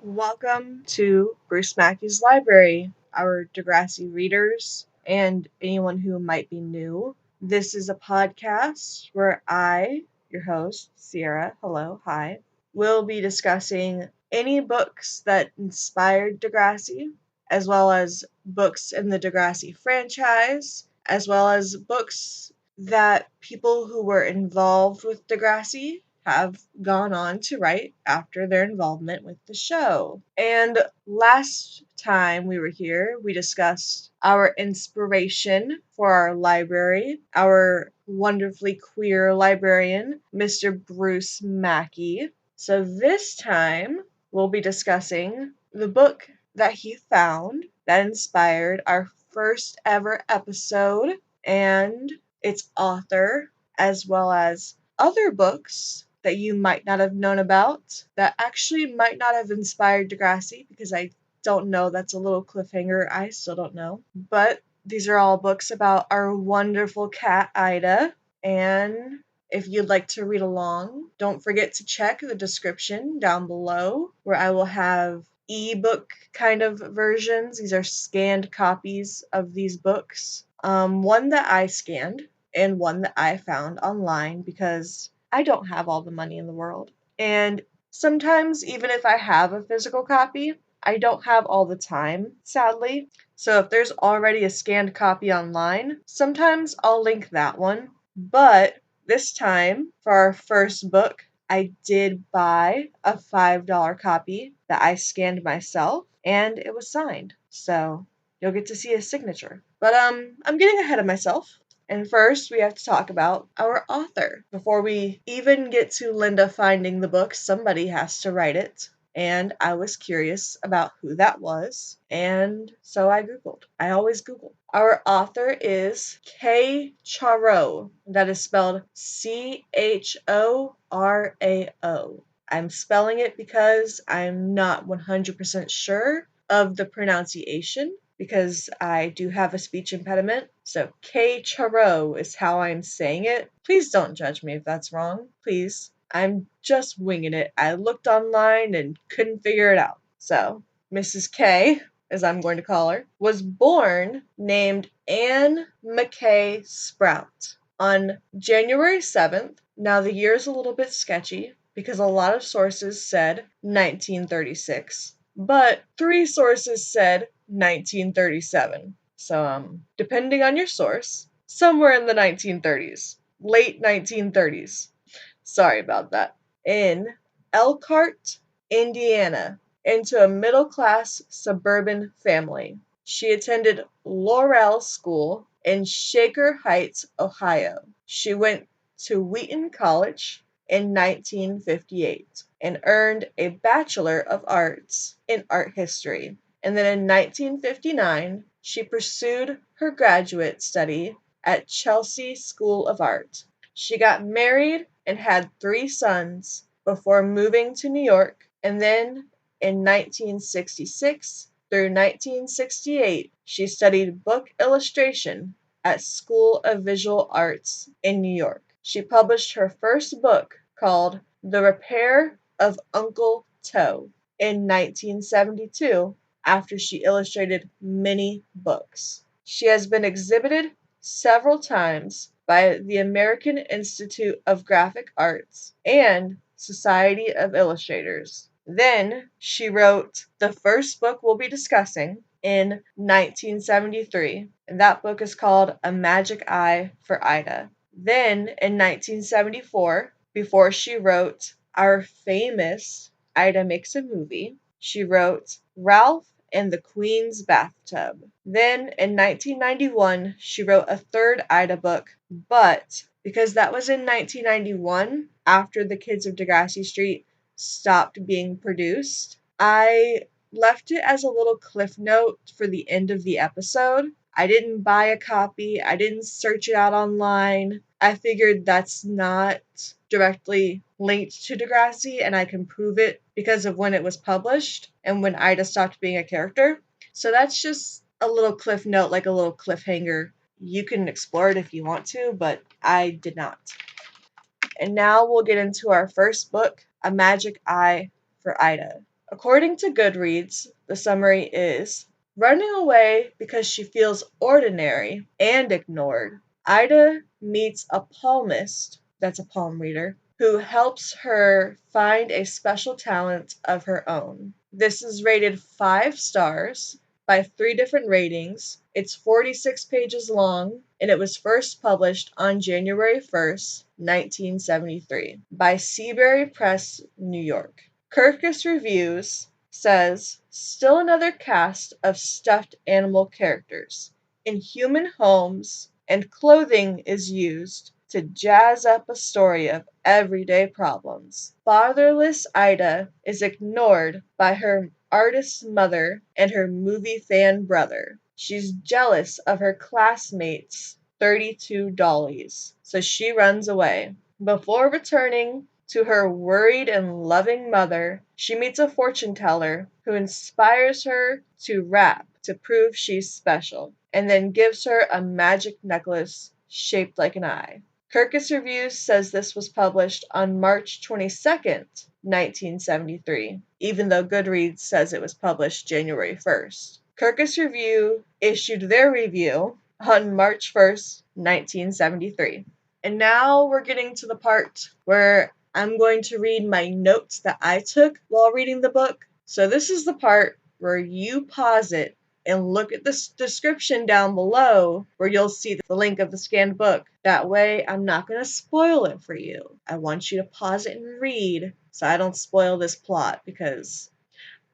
Welcome to Bruce Mackey's Library, our Degrassi readers, and anyone who might be new. This is a podcast where I, your host, Sierra, hello, hi, will be discussing any books that inspired Degrassi, as well as books in the Degrassi franchise, as well as books that people who were involved with Degrassi have gone on to write after their involvement with the show. And last time we were here, we discussed our inspiration for our library, our wonderfully queer librarian, Mr. Bruce Mackey. So this time, we'll be discussing the book that he found that inspired our first ever episode and its author, as well as other books that you might not have known about that actually might not have inspired Degrassi, because I don't know. That's a little cliffhanger. I still don't know. But these are all books about our wonderful cat, Ida. And if you'd like to read along, don't forget to check the description down below where I will have ebook kind of versions. These are scanned copies of these books. One that I scanned and one that I found online because I don't have all the money in the world. And sometimes, even if I have a physical copy, I don't have all the time, sadly. So if there's already a scanned copy online, sometimes I'll link that one. But this time, for our first book, I did buy a $5 copy that I scanned myself, and it was signed. So you'll get to see a signature. But I'm getting ahead of myself. And first, we have to talk about our author. Before we even get to Linda finding the book, somebody has to write it. And I was curious about who that was. And so I Googled. I always Google. Our author is K. Charot. That is spelled Chorao. I'm spelling it because I'm not 100% sure of the pronunciation, because I do have a speech impediment. So K. Charot is how I'm saying it. Please don't judge me if that's wrong. Please. I'm just winging it. I looked online and couldn't figure it out. So, Mrs. K, as I'm going to call her, was born named Anne McKay Sprout on January 7th. Now, the year's a little bit sketchy because a lot of sources said 1936, but 3 sources said 1937. So, depending on your source, somewhere in the 1930s, late 1930s. Sorry about that. In Elkhart, Indiana, into a middle-class suburban family. She attended Laurel School in Shaker Heights, Ohio. She went to Wheaton College in 1958 and earned a Bachelor of Arts in Art History. And then in 1959, she pursued her graduate study at Chelsea School of Art. She got married and had 3 sons before moving to New York, and then in 1966 through 1968, she studied book illustration at School of Visual Arts in New York. She published her first book called The Repair of Uncle Toe in 1972 after she illustrated many books. She has been exhibited several times by the American Institute of Graphic Arts and Society of Illustrators. Then she wrote the first book we'll be discussing in 1973, and that book is called A Magic Eye for Ida. Then in 1974, before she wrote our famous Ida Makes a Movie, she wrote Ralph and the Queen's Bathtub. Then in 1991, she wrote a third Ida book, but because that was in 1991, after the Kids of Degrassi Street stopped being produced, I left it as a little cliff note for the end of the episode. I didn't buy a copy. I didn't search it out online. I figured that's not directly linked to Degrassi, and I can prove it because of when it was published and when Ida stopped being a character. So that's just a little cliff note, like a little cliffhanger. You can explore it if you want to, but I did not. And now we'll get into our first book, A Magic Eye for Ida. According to Goodreads, the summary is running away because she feels ordinary and ignored. Ida meets a palmist, that's a palm reader, who helps her find a special talent of her own. This is rated 5 stars by 3 different ratings. It's 46 pages long, and it was first published on January 1st, 1973, by Seabury Press, New York. Kirkus Reviews says, still another cast of stuffed animal characters. In human homes, and clothing is used to jazz up a story of everyday problems. Fatherless Ida is ignored by her artist mother and her movie fan brother. She's jealous of her classmates' 32 dollies, so she runs away. Before returning to her worried and loving mother, she meets a fortune teller who inspires her to rap to prove she's special, and then gives her a magic necklace shaped like an eye. Kirkus Reviews says this was published on March 22nd, 1973, even though Goodreads says it was published January 1st. Kirkus Review issued their review on March 1st, 1973. And now we're getting to the part where I'm going to read my notes that I took while reading the book. So this is the part where you pause it and look at the description down below where you'll see the link of the scanned book. That way I'm not going to spoil it for you. I want you to pause it and read so I don't spoil this plot, because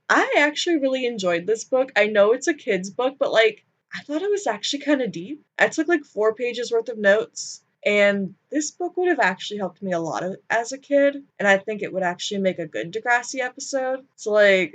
I actually really enjoyed this book. I know it's a kid's book, but I thought it was actually kind of deep. I took 4 pages worth of notes, and this book would have actually helped me a lot as a kid, and I think it would actually make a good Degrassi episode. So I'm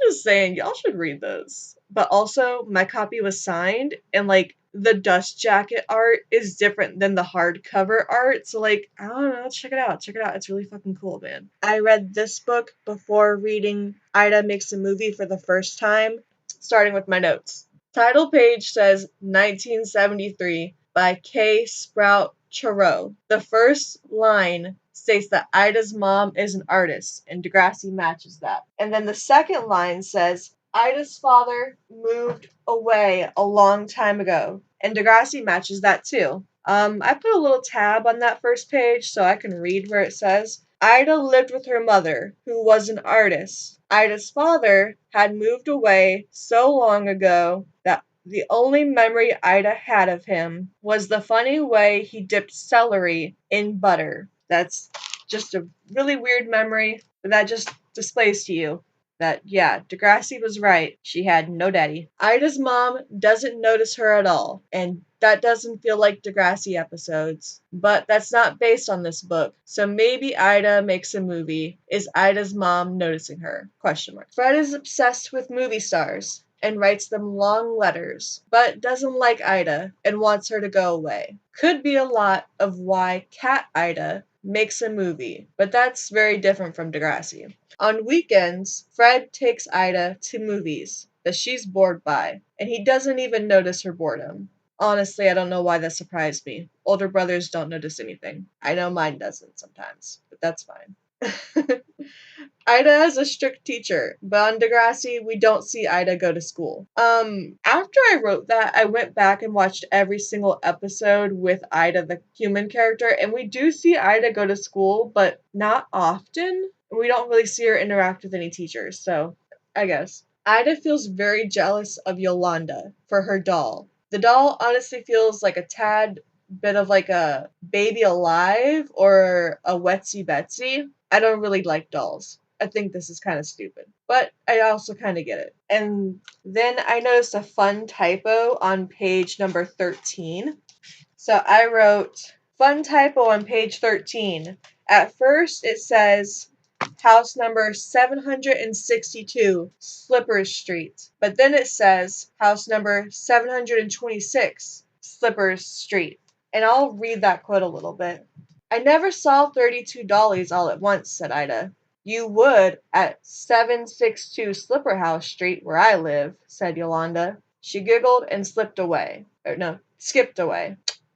just saying, y'all should read this. But also, my copy was signed, and the dust jacket art is different than the hardcover art. So I don't know, check it out. Check it out. It's really fucking cool, man. I read this book before reading Ida Makes a Movie for the first time, starting with my notes. Title page says 1973 by K. Sprout Charo. The first line states that Ida's mom is an artist, and Degrassi matches that. And then the second line says, Ida's father moved away a long time ago, and Degrassi matches that too. I put a little tab on that first page so I can read where it says, Ida lived with her mother, who was an artist. Ida's father had moved away so long ago that the only memory Ida had of him was the funny way he dipped celery in butter. That's just a really weird memory, but that just displays to you that, yeah, Degrassi was right. She had no daddy. Ida's mom doesn't notice her at all, and that doesn't feel like Degrassi episodes. But that's not based on this book, so maybe Ida Makes a Movie is Ida's mom noticing her? Question mark. Fred is obsessed with movie stars and writes them long letters, but doesn't like Ida and wants her to go away. Could be a lot of why Cat Ida makes a movie, but that's very different from Degrassi. On weekends, Fred takes Ida to movies that she's bored by, and he doesn't even notice her boredom. Honestly, I don't know why that surprised me. Older brothers don't notice anything. I know mine doesn't sometimes, but that's fine. Ida has a strict teacher, but on Degrassi, we don't see Ida go to school. After I wrote that, I went back and watched every single episode with Ida, the human character, and we do see Ida go to school, but not often. We don't really see her interact with any teachers, so I guess. Ida feels very jealous of Yolanda for her doll. The doll honestly feels like a tad bit of a baby alive or a Wetsy Betsy. I don't really like dolls. I think this is kind of stupid, but I also kind of get it. And then I noticed a fun typo on page number 13. So I wrote, fun typo on page 13. At first it says house number 762, Slippers Street. But then it says house number 726, Slippers Street. And I'll read that quote a little bit. I never saw 32 dollies all at once, said Ida. You would at 762 Slipperhouse Street, where I live, said Yolanda. She giggled and skipped away.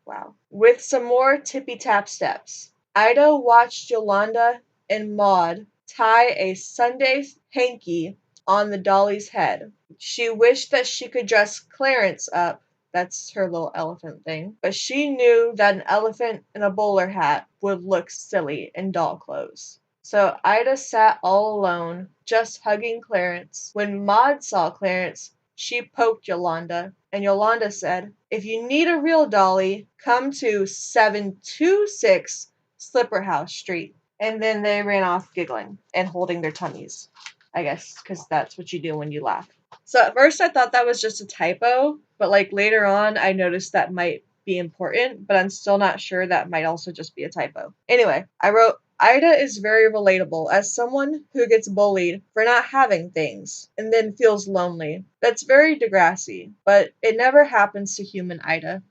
Wow. With some more tippy-tap steps. Ida watched Yolanda and Maud tie a Sunday hanky on the dolly's head. She wished that she could dress Clarence up. That's her little elephant thing. But she knew that an elephant in a bowler hat would look silly in doll clothes. So Ida sat all alone, just hugging Clarence. When Maud saw Clarence, she poked Yolanda, and Yolanda said, "If you need a real dolly, come to 726 Slipperhouse Street." And then they ran off giggling and holding their tummies, I guess, because that's what you do when you laugh. So at first I thought that was just a typo, but like later on I noticed that might be important, but I'm still not sure that might also just be a typo. Anyway, I wrote, Ida is very relatable as someone who gets bullied for not having things and then feels lonely. That's very Degrassi, but it never happens to human Ida.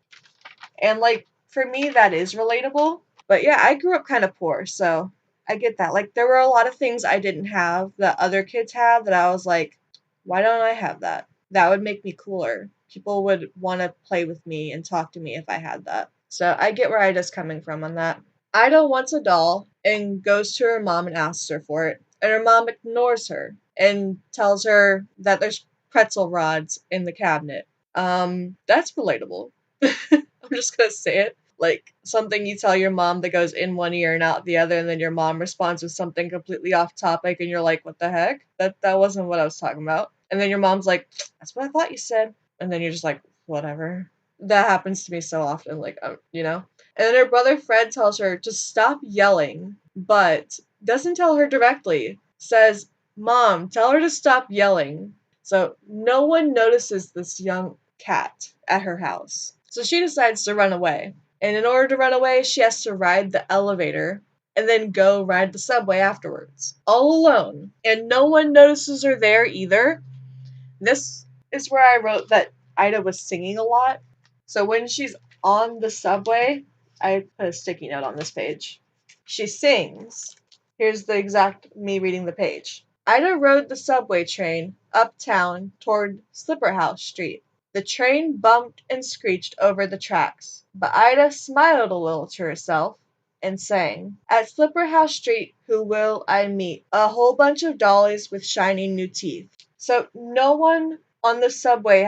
And like for me that is relatable. But yeah, I grew up kind of poor, so I get that. Like there were a lot of things I didn't have that other kids have that I was like, why don't I have that? That would make me cooler. People would want to play with me and talk to me if I had that. So I get where Ida's coming from on that. Ida wants a doll and goes to her mom and asks her for it. And her mom ignores her and tells her that there's pretzel rods in the cabinet. That's relatable. I'm just gonna say it. Like something you tell your mom that goes in one ear and out the other, and then your mom responds with something completely off topic, and you're like, "What the heck? That wasn't what I was talking about." And then your mom's like, "That's what I thought you said," and then you're just like, "Whatever." That happens to me so often, like you know. And then her brother Fred tells her to stop yelling, but doesn't tell her directly. Says, "Mom, tell her to stop yelling." So no one notices this young cat at her house. So she decides to run away. And in order to run away, she has to ride the elevator and then go ride the subway afterwards. All alone. And no one notices her there either. This is where I wrote that Ida was singing a lot. So when she's on the subway, I put a sticky note on this page. She sings. Here's the exact me reading the page. Ida rode the subway train uptown toward Slipperhouse Street. The train bumped and screeched over the tracks, but Ida smiled a little to herself and sang, "At Slipperhouse Street who will I meet? A whole bunch of dollies with shining new teeth." So no one on the subway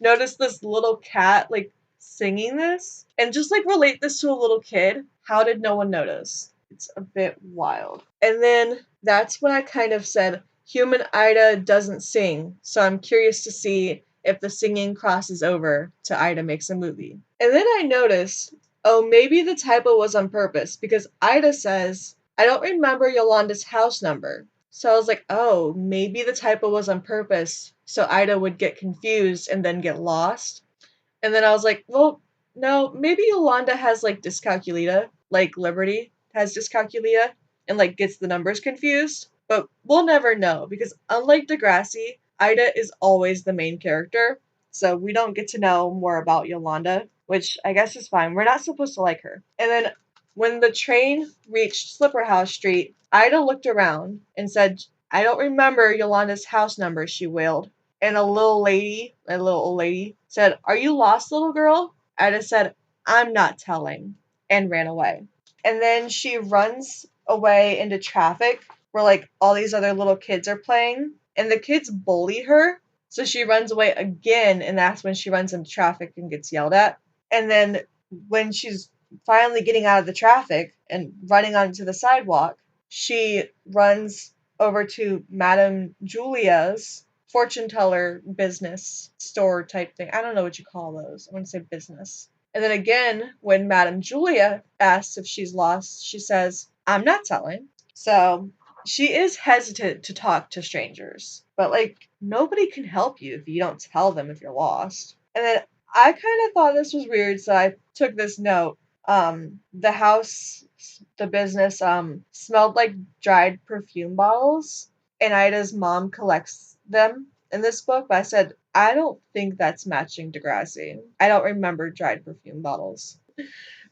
noticed this little cat like singing this and just like relate this to a little kid. How did no one notice? It's a bit wild. And then that's when I kind of said, human Ida doesn't sing, so I'm curious to see if the singing crosses over to Ida makes a movie. And then I noticed, oh, maybe the typo was on purpose because Ida says, "I don't remember Yolanda's house number." So I was like, oh, maybe the typo was on purpose so Ida would get confused and then get lost. And then I was like, well, no, maybe Yolanda has like dyscalculia, like Liberty has dyscalculia and like gets the numbers confused. But we'll never know because unlike Degrassi, Ida is always the main character. So we don't get to know more about Yolanda, which I guess is fine. We're not supposed to like her. And then when the train reached Slipperhouse Street, Ida looked around and said, "I don't remember Yolanda's house number," she wailed. And a little old lady, said, "Are you lost, little girl?" Ida said, "I'm not telling," and ran away. And then she runs away into traffic where like all these other little kids are playing, and the kids bully her. So she runs away again, and that's when she runs into traffic and gets yelled at. And then when she's finally getting out of the traffic and running onto the sidewalk, she runs over to Madame Julia's fortune teller business store type thing. I don't know what you call those. I want to say business. And then again, when Madame Julia asks if she's lost, she says, "I'm not telling." So she is hesitant to talk to strangers. But like, nobody can help you if you don't tell them if you're lost. And then I kind of thought this was weird, so I took this note. The house, the business, smelled like dried perfume bottles, and Ida's mom collects them in this book, but I said, I don't think that's matching Degrassi. I don't remember dried perfume bottles.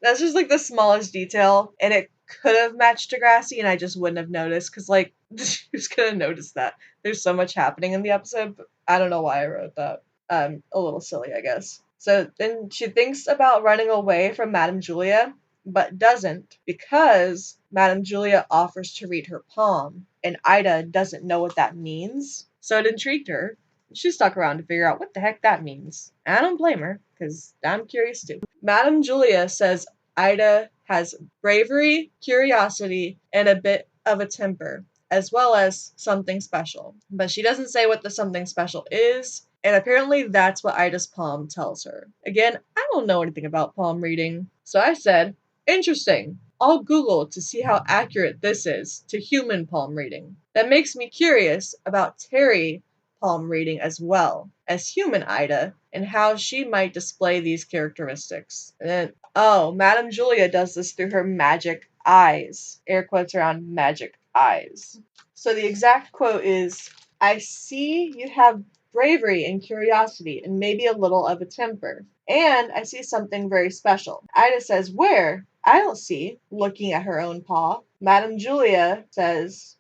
That's just like the smallest detail, and it could have matched Degrassi, and I just wouldn't have noticed, because like, who's gonna notice that? There's so much happening in the episode, but I don't know why I wrote that. A little silly, I guess. So then she thinks about running away from Madame Julia, but doesn't because Madame Julia offers to read her palm, and Ida doesn't know what that means. So it intrigued her. She stuck around to figure out what the heck that means. And I don't blame her, because I'm curious too. Madame Julia says Ida has bravery, curiosity, and a bit of a temper, as well as something special. But she doesn't say what the something special is, and apparently that's what Ida's palm tells her. Again, I don't know anything about palm reading, so I said, interesting. I'll Google to see how accurate this is to human palm reading. That makes me curious about Terry palm reading as well as human Ida and how she might display these characteristics. And then, oh, Madame Julia does this through her magic eyes. Air quotes around magic eyes. So the exact quote is, I see you have bravery and curiosity and maybe a little of a temper. And I see something very special. Ida says, where? I don't see, looking at her own paw. Madame Julia says,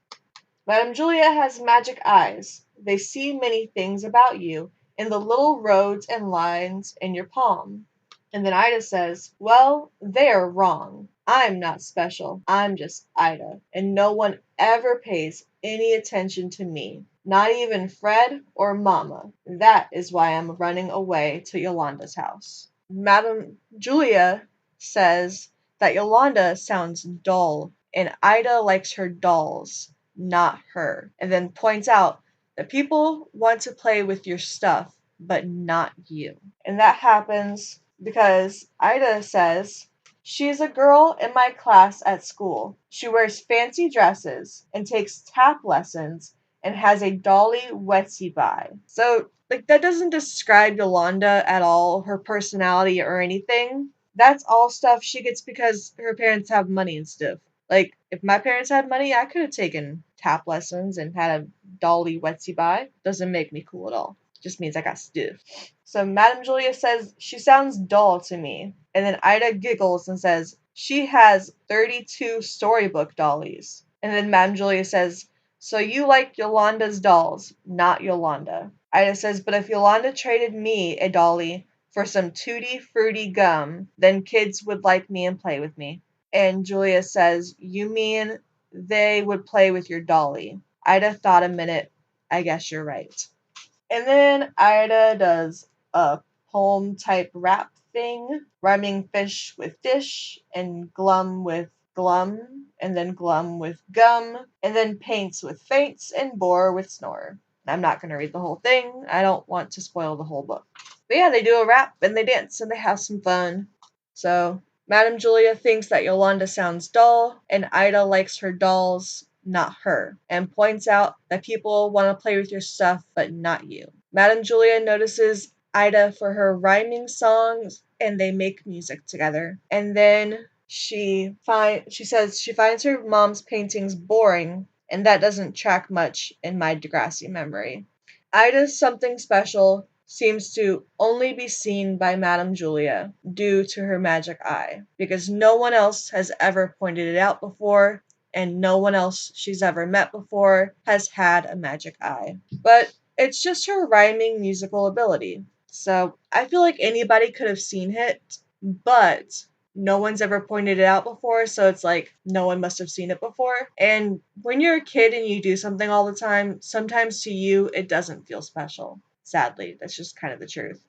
Madame Julia has magic eyes. They see many things about you in the little roads and lines in your palm. And then Ida says, well, they're wrong. I'm not special. I'm just Ida. And no one ever pays any attention to me. Not even Fred or Mama. That is why I'm running away to Yolanda's house. Madame Julia says that Yolanda sounds dull, and Ida likes her dolls, not her. And then points out that people want to play with your stuff, but not you. And that happens because Ida says, she's a girl in my class at school. She wears fancy dresses and takes tap lessons and has a dolly wetsy by. So, like, that doesn't describe Yolanda at all, her personality or anything. That's all stuff she gets because her parents have money and stuff. Like, if my parents had money, I could have taken tap lessons and had a dolly wetsy by. Doesn't make me cool at all. Just means I got stuff. So Madame Julia says, she sounds dull to me. And then Ida giggles and says, she has 32 storybook dollies. And then Madame Julia says, so you like Yolanda's dolls, not Yolanda. Ida says, but if Yolanda traded me a dolly for some tutti fruity gum, then kids would like me and play with me. And Julia says, you mean they would play with your dolly? Ida thought a minute. I guess you're right. And then Ida does a poem type rap thing, rhyming fish with dish, and glum with glum, and then glum with gum, and then paints with faints, and bore with snore. I'm not going to read the whole thing. I don't want to spoil the whole book. But yeah, they do a rap, and they dance, and they have some fun. So, Madame Julia thinks that Yolanda sounds dull, and Ida likes her dolls, not her, and points out that people want to play with your stuff, but not you. Madame Julia notices Ida for her rhyming songs, and they make music together. And then she says she finds her mom's paintings boring, and that doesn't track much in my Degrassi memory. Ida's something special seems to only be seen by Madame Julia due to her magic eye, because no one else has ever pointed it out before, and no one else she's ever met before has had a magic eye. But it's just her rhyming musical ability. So I feel like anybody could have seen it, but no one's ever pointed it out before, so it's like no one must have seen it before. And when you're a kid and you do something all the time, sometimes to you it doesn't feel special. Sadly, that's just kind of the truth.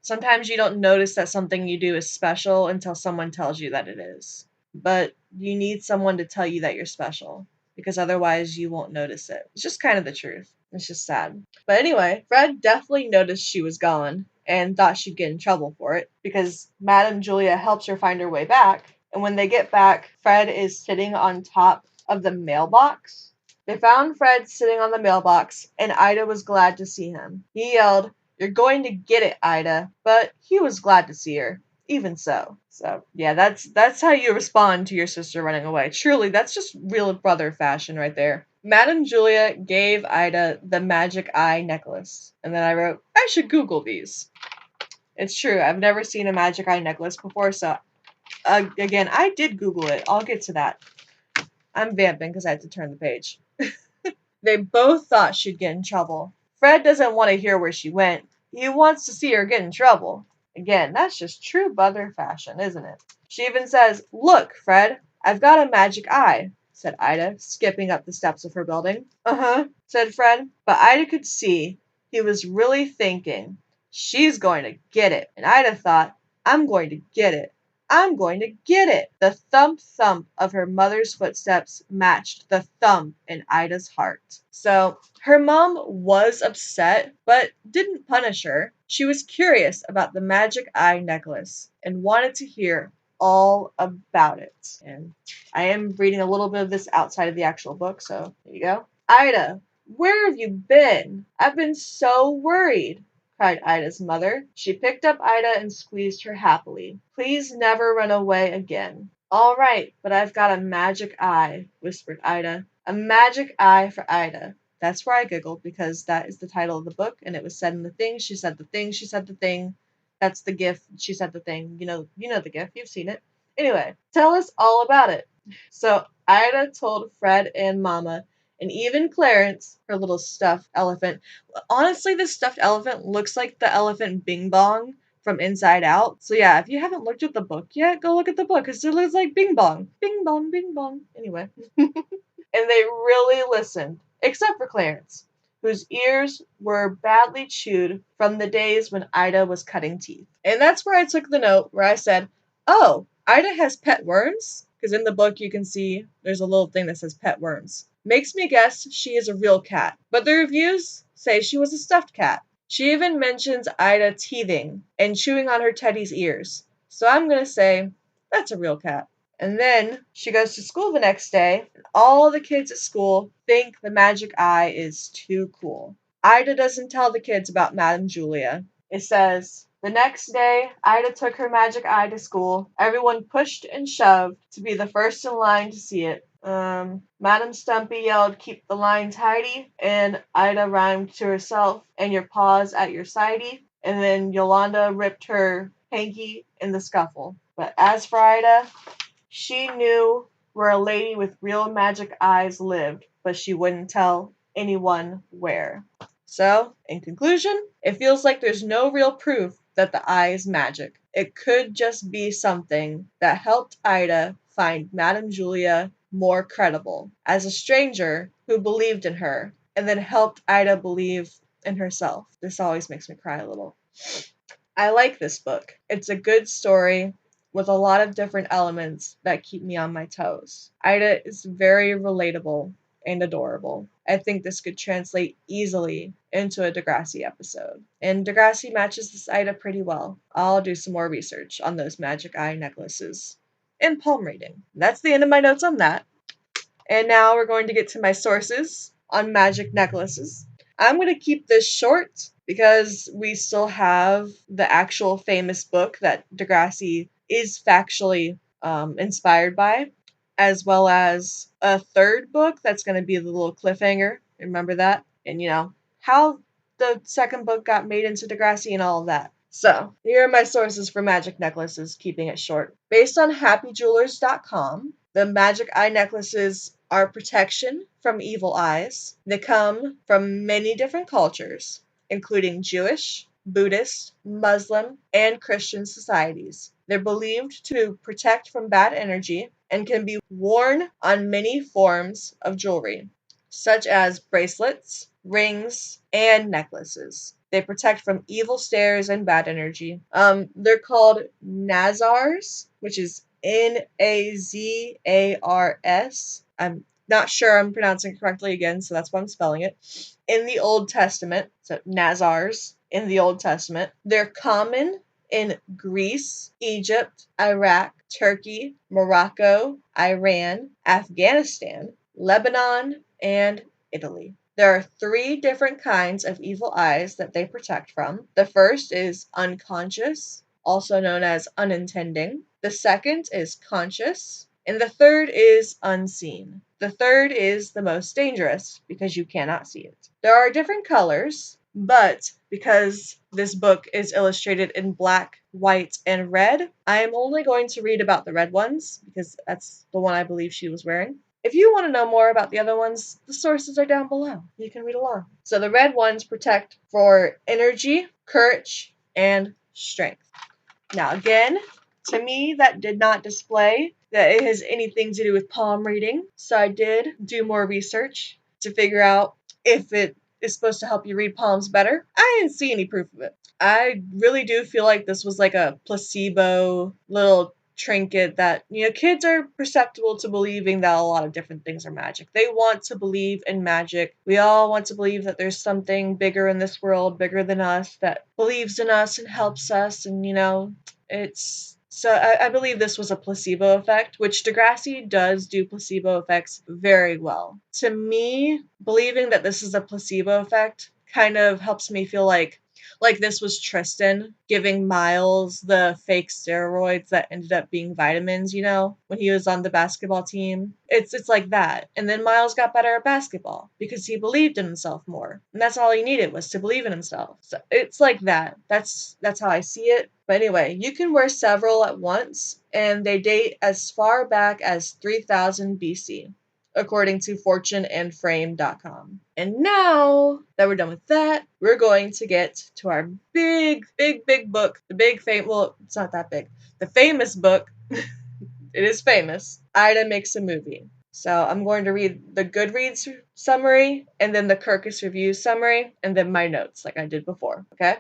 Sometimes you don't notice that something you do is special until someone tells you that it is. But you need someone to tell you that you're special, because otherwise you won't notice it. It's just kind of the truth. It's just sad. But anyway, Fred definitely noticed she was gone and thought she'd get in trouble for it, because Madame Julia helps her find her way back. And when they get back, Fred is sitting on top of the mailbox. They found Fred sitting on the mailbox, and Ida was glad to see him. He yelled, "You're going to get it, Ida," but he was glad to see her. Even so. So, yeah, that's how you respond to your sister running away. Truly, that's just real brother fashion right there. Madame Julia gave Ida the magic eye necklace. And then I wrote, I should Google these. It's true, I've never seen a magic eye necklace before, so again, I did Google it. I'll get to that. I'm vamping because I had to turn the page. They both thought she'd get in trouble. Fred doesn't want to hear where she went. He wants to see her get in trouble. Again, that's just true brother fashion, isn't it? She even says, "Look, Fred, I've got a magic eye," said Ida, skipping up the steps of her building. "Uh-huh," said Fred, but Ida could see he was really thinking, "She's going to get it." And Ida thought, "I'm going to get it. I'm going to get it." The thump thump of her mother's footsteps matched the thump in Ida's heart. So her mom was upset, but didn't punish her. She was curious about the magic eye necklace and wanted to hear all about it. And I am reading a little bit of this outside of the actual book, so there you go. "Ida, where have you been? I've been so worried," cried Ida's mother. She picked up Ida and squeezed her happily. "Please never run away again." "All right, but I've got a magic eye," whispered Ida. A magic eye for Ida. That's where I giggled, because that is the title of the book, and it was said in the thing. She said the thing. She said the thing. That's the gif. She said the thing. You know the gif. You've seen it. Anyway, tell us all about it. So Ida told Fred and Mama, and even Clarence, her little stuffed elephant. Honestly, this stuffed elephant looks like the elephant Bing Bong from Inside Out. So yeah, if you haven't looked at the book yet, go look at the book, because it looks like Bing Bong. Bing Bong, Bing Bong. Anyway. And they really listened, except for Clarence, whose ears were badly chewed from the days when Ida was cutting teeth. And that's where I took the note where I said, "Oh, Ida has pet worms?" Because in the book you can see there's a little thing that says pet worms. Makes me guess she is a real cat, but the reviews say she was a stuffed cat. She even mentions Ida teething and chewing on her teddy's ears. So I'm going to say that's a real cat. And then she goes to school the next day, and all the kids at school think the magic eye is too cool. Ida doesn't tell the kids about Madame Julia. It says, "The next day, Ida took her magic eye to school. Everyone pushed and shoved to be the first in line to see it. Madam Stumpy yelled, 'Keep the line tidy,' and Ida rhymed to herself, 'And your paws at your sidey,' and then Yolanda ripped her hanky in the scuffle. But as for Ida, she knew where a lady with real magic eyes lived, but she wouldn't tell anyone where." So, in conclusion, it feels like there's no real proof that the eye is magic. It could just be something that helped Ida find Madame Julia more credible as a stranger who believed in her, and then helped Ida believe in herself. This always makes me cry a little. I like this book. It's a good story with a lot of different elements that keep me on my toes. Ida is very relatable and adorable. I think this could translate easily into a Degrassi episode. And Degrassi matches this Ida pretty well. I'll do some more research on those magic eye necklaces and palm reading. That's the end of my notes on that. And now we're going to get to my sources on magic necklaces. I'm going to keep this short because we still have the actual famous book that Degrassi is factually inspired by, as well as a third book that's going to be the little cliffhanger. Remember that? And how the second book got made into Degrassi and all of that. So, here are my sources for magic necklaces, keeping it short. Based on happyjewelers.com, the magic eye necklaces are protection from evil eyes. They come from many different cultures, including Jewish, Buddhist, Muslim, and Christian societies. They're believed to protect from bad energy and can be worn on many forms of jewelry, such as bracelets, rings, and necklaces. They protect from evil stares and bad energy. They're called Nazars, which is Nazars. I'm not sure I'm pronouncing it correctly again, so that's why I'm spelling it. In the Old Testament, so Nazars in the Old Testament, they're common in Greece, Egypt, Iraq, Turkey, Morocco, Iran, Afghanistan, Lebanon, and Italy. There are 3 different kinds of evil eyes that they protect from. The first is unconscious, also known as unintending. The second is conscious. And the third is unseen. The third is the most dangerous because you cannot see it. There are different colors, but because this book is illustrated in black, white, and red, I am only going to read about the red ones because that's the one I believe she was wearing. If you want to know more about the other ones, the sources are down below. You can read along. So the red ones protect for energy, courage, and strength. Now again, To me, that did not display that it has anything to do with palm reading, so I did do more research to figure out if it is supposed to help you read palms better. I didn't see any proof of it. I really do feel like this was like a placebo little trinket that, kids are perceptible to believing that a lot of different things are magic. They want to believe in magic. We all want to believe that there's something bigger in this world, bigger than us, that believes in us and helps us, and it's so I believe this was a placebo effect, which Degrassi does do placebo effects very well. To me, believing that this is a placebo effect kind of helps me feel like this was Tristan giving Miles the fake steroids that ended up being vitamins, when he was on the basketball team. It's like that. And then Miles got better at basketball because he believed in himself more. And that's all he needed, was to believe in himself. So it's like that. That's how I see it. But anyway, you can wear several at once, and they date as far back as 3000 BC, according to fortuneandframe.com. And now that we're done with that, we're going to get to our big, big, big book. Well, it's not that big. The famous book. It is famous. Ida Makes a Movie. So I'm going to read the Goodreads summary, and then the Kirkus Review summary, and then my notes like I did before, okay?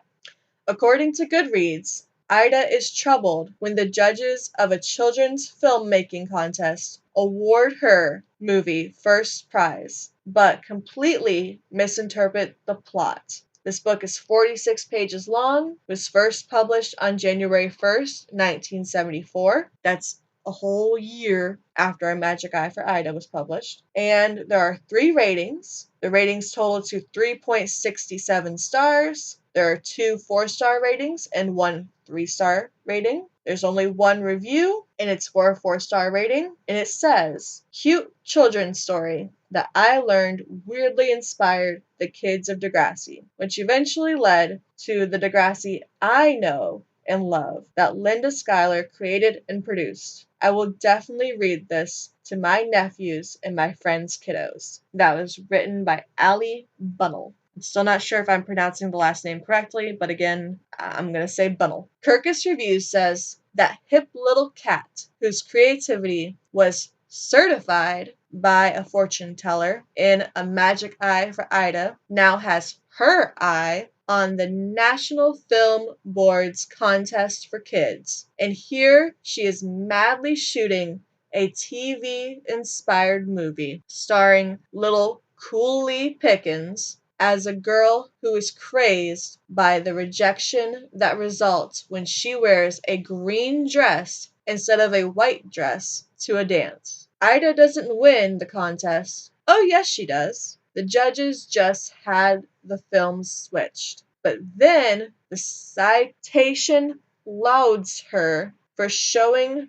According to Goodreads, Ida is troubled when the judges of a children's filmmaking contest award her movie first prize, but completely misinterpret the plot. This book is 46 pages long, was first published on January 1st, 1974. That's a whole year after A Magic Eye for Ida was published. And there are 3 ratings. The ratings total to 3.67 stars. There are 2 4-star ratings and 1 3-star rating. There's only 1 review, and it's for a 4-star rating. And it says, cute children's story that I learned weirdly inspired the kids of Degrassi, which eventually led to the Degrassi I know and love that Linda Schuyler created and produced. I will definitely read this to my nephews and my friends' kiddos. That was written by Allie Bunnell. I'm still not sure if I'm pronouncing the last name correctly, but again, I'm going to say Bunnell. Kirkus Reviews says that hip little cat, whose creativity was certified by a fortune teller in A Magic Eye for Ida, now has her eye on the National Film Board's contest for kids. And here she is madly shooting a TV-inspired movie starring little Cooley Pickens as a girl who is crazed by the rejection that results when she wears a green dress instead of a white dress to a dance. Ida doesn't win the contest. Oh, yes, she does. The judges just had the film switched. But then the citation lauds her for showing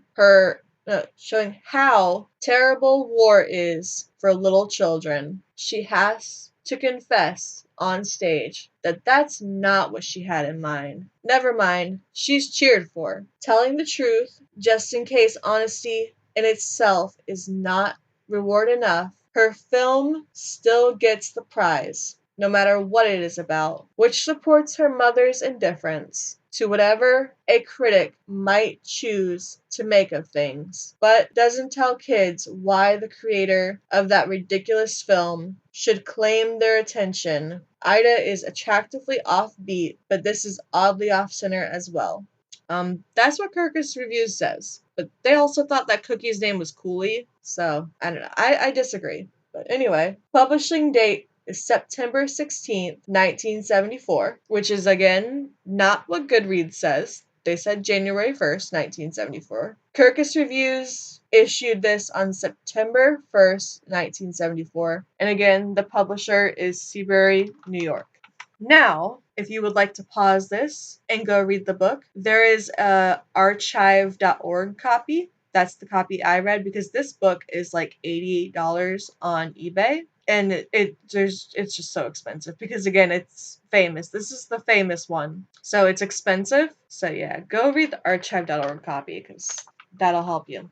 how terrible war is for little children. She has to confess on stage that that's not what she had in mind. Never mind, she's cheered for. Telling the truth, just in case honesty in itself is not reward enough, her film still gets the prize, no matter what it is about, which supports her mother's indifference to whatever a critic might choose to make of things, but doesn't tell kids why the creator of that ridiculous film should claim their attention. Ida is attractively offbeat, but this is oddly off-center as well. That's what Kirkus Reviews says. But they also thought that Cookie's name was Cooley, so I don't know. I disagree. But anyway, publishing date is September 16th, 1974, which is again not what Goodreads says. They said January 1st, 1974. Kirkus Reviews issued this on September 1st, 1974. And again, the publisher is Seabury, New York. Now, if you would like to pause this and go read the book, there is a archive.org copy. That's the copy I read because this book is like $88 on eBay. And it's just so expensive because again, it's famous. This is the famous one. So it's expensive. So yeah, go read the archive.org copy because that'll help you.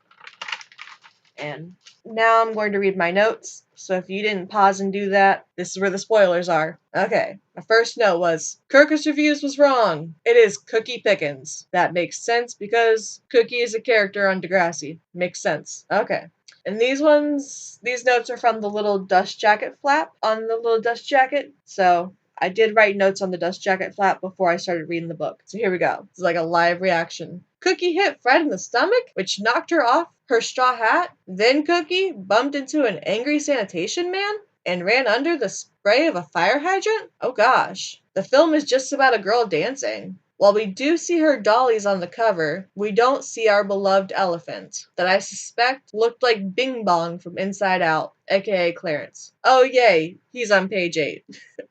And now I'm going to read my notes. so if you didn't pause and do that, this is where the spoilers are. Okay, my first note was, Kirkus Reviews was wrong. It is Cookie Pickens. That makes sense because Cookie is a character on Degrassi. Makes sense. Okay. And these notes are from the little dust jacket flap on the little dust jacket. So I did write notes on the dust jacket flap before I started reading the book. So here we go. It's like a live reaction. Cookie hit Fred in the stomach, which knocked her off her straw hat. Then Cookie bumped into an angry sanitation man and ran under the spray of a fire hydrant? Oh gosh. The film is just about a girl dancing. While we do see her dollies on the cover, we don't see our beloved elephant, that I suspect looked like Bing Bong from Inside Out, aka Clarence. Oh yay, he's on page 8.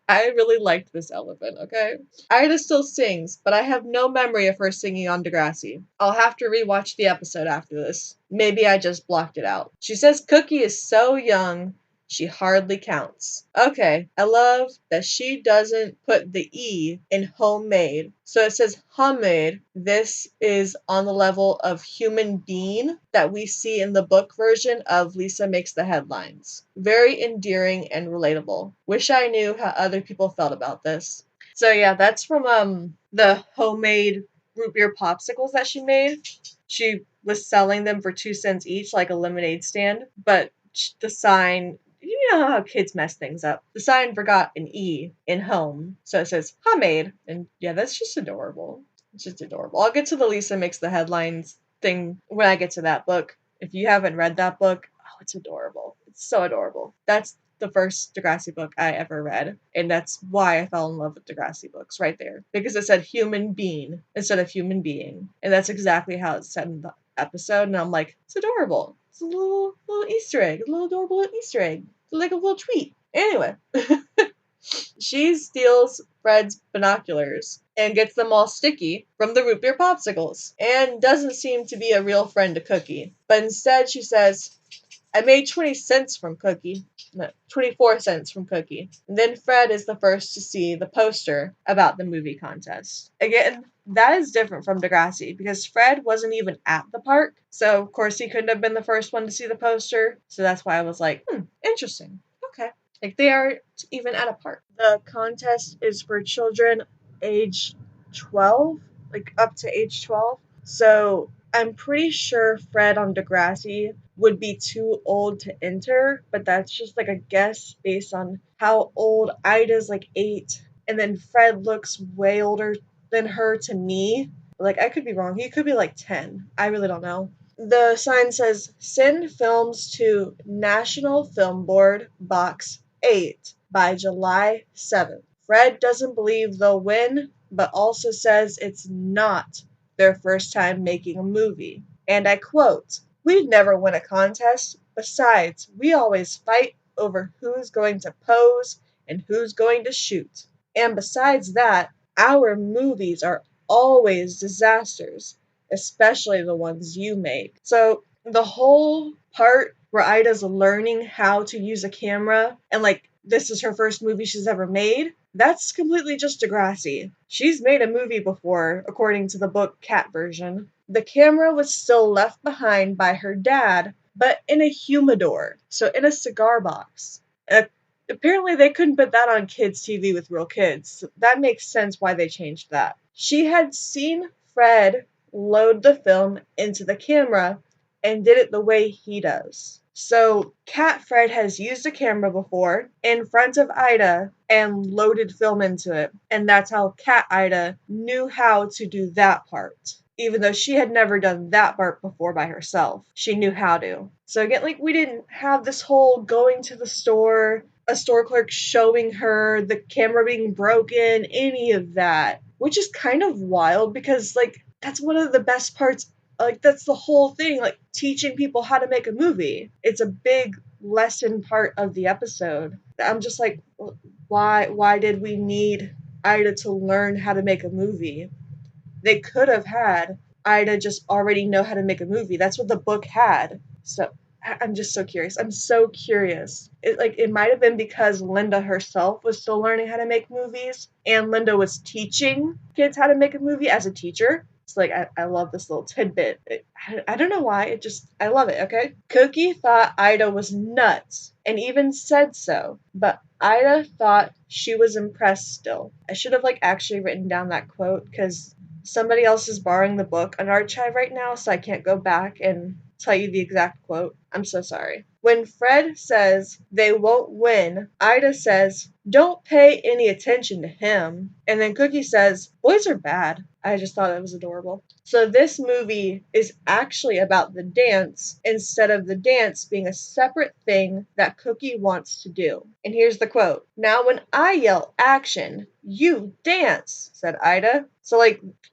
I really liked this elephant, okay? Ida still sings, but I have no memory of her singing on Degrassi. I'll have to rewatch the episode after this. Maybe I just blocked it out. She says Cookie is so young, she hardly counts. Okay, I love that she doesn't put the E in homemade. So it says homemade. This is on the level of human being that we see in the book version of Lisa Makes the Headlines. Very endearing and relatable. Wish I knew how other people felt about this. So yeah, that's from the homemade root beer popsicles that she made. She was selling them for 2 cents each, like a lemonade stand, but the sign, you know how kids mess things up. The sign forgot an E in home, so it says homemade. And yeah, that's just adorable. It's just adorable. I'll get to the Lisa Makes the Headlines thing when I get to that book. If you haven't read that book, oh, it's adorable. It's so adorable. That's the first Degrassi book I ever read, and that's why I fell in love with Degrassi books right there, because it said human being instead of human being, and that's exactly how it's said in the episode. And I'm like, it's adorable. It's a little Easter egg, a little adorable Easter egg, like a little tweet. Anyway, she steals Fred's binoculars and gets them all sticky from the root beer popsicles, and doesn't seem to be a real friend to Cookie. But instead, she says, I made 20 cents from Cookie. No, 24 cents from Cookie. And then Fred is the first to see the poster about the movie contest. Again, that is different from Degrassi because Fred wasn't even at the park. So, of course, he couldn't have been the first one to see the poster. So that's why I was like, interesting. Okay. Like, they aren't even at a park. The contest is for children age 12, like up to age 12. So I'm pretty sure Fred on Degrassi would be too old to enter, but that's just like a guess based on how old Ida's like 8, and then Fred looks way older than her to me. Like, I could be wrong. He could be like 10. I really don't know. The sign says, send films to National Film Board, Box 8 by July 7th. Fred doesn't believe they'll win, but also says it's not their first time making a movie. And I quote, we'd never win a contest. Besides, we always fight over who's going to pose and who's going to shoot. And besides that, our movies are always disasters, especially the ones you make. So the whole part where Ida's learning how to use a camera and like this is her first movie she's ever made, that's completely just Degrassi. She's made a movie before, according to the book Cat version. The camera was still left behind by her dad, but in a humidor, so in a cigar box. Apparently they couldn't put that on kids' TV with real kids. So that makes sense why they changed that. She had seen Fred load the film into the camera and did it the way he does. So Cat Fred has used a camera before in front of Ida and loaded film into it. And that's how Cat Ida knew how to do that part. Even though she had never done that part before by herself. She knew how to. So again, like, we didn't have this whole going to the store, a store clerk showing her the camera being broken, any of that. Which is kind of wild because, like, that's one of the best parts. Like, that's the whole thing, like, teaching people how to make a movie. It's a big lesson part of the episode. I'm just like, why did we need Ida to learn how to make a movie? They could have had Ida just already know how to make a movie. That's what the book had. So I'm just so curious. I'm so curious. It might have been because Linda herself was still learning how to make movies, and Linda was teaching kids how to make a movie as a teacher. It's like, I love this little tidbit. I don't know why, I love it, okay? Cookie thought Ida was nuts and even said so, but Ida thought she was impressed still. I should have actually written down that quote because somebody else is borrowing the book on Archive right now, so I can't go back and tell you the exact quote. I'm so sorry. When Fred says they won't win, Ida says, "Don't pay any attention to him." And then Cookie says, "Boys are bad." I just thought it was adorable. So this movie is actually about the dance instead of the dance being a separate thing that Cookie wants to do. And here's the quote. "Now when I yell action, you dance," said Ida. So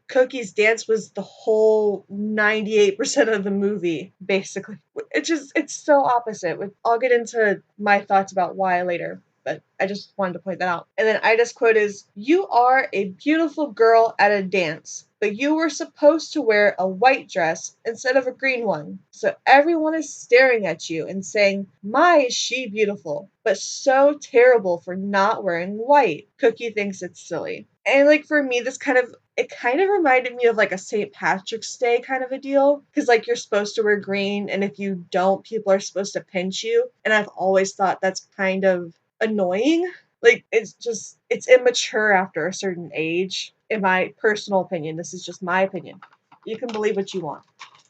Cookie's dance was the whole 98% of the movie, basically. It's so opposite. I'll get into my thoughts about why later, but I just wanted to point that out. And then Ida's quote is, "You are a beautiful girl at a dance, but you were supposed to wear a white dress instead of a green one. So everyone is staring at you and saying, 'My, is she beautiful,' but so terrible for not wearing white." Cookie thinks it's silly. And for me, it kind of reminded me of a St. Patrick's Day kind of a deal. Because you're supposed to wear green, and if you don't, people are supposed to pinch you. And I've always thought that's kind of annoying. It's immature after a certain age. In my personal opinion, this is just my opinion. You can believe what you want.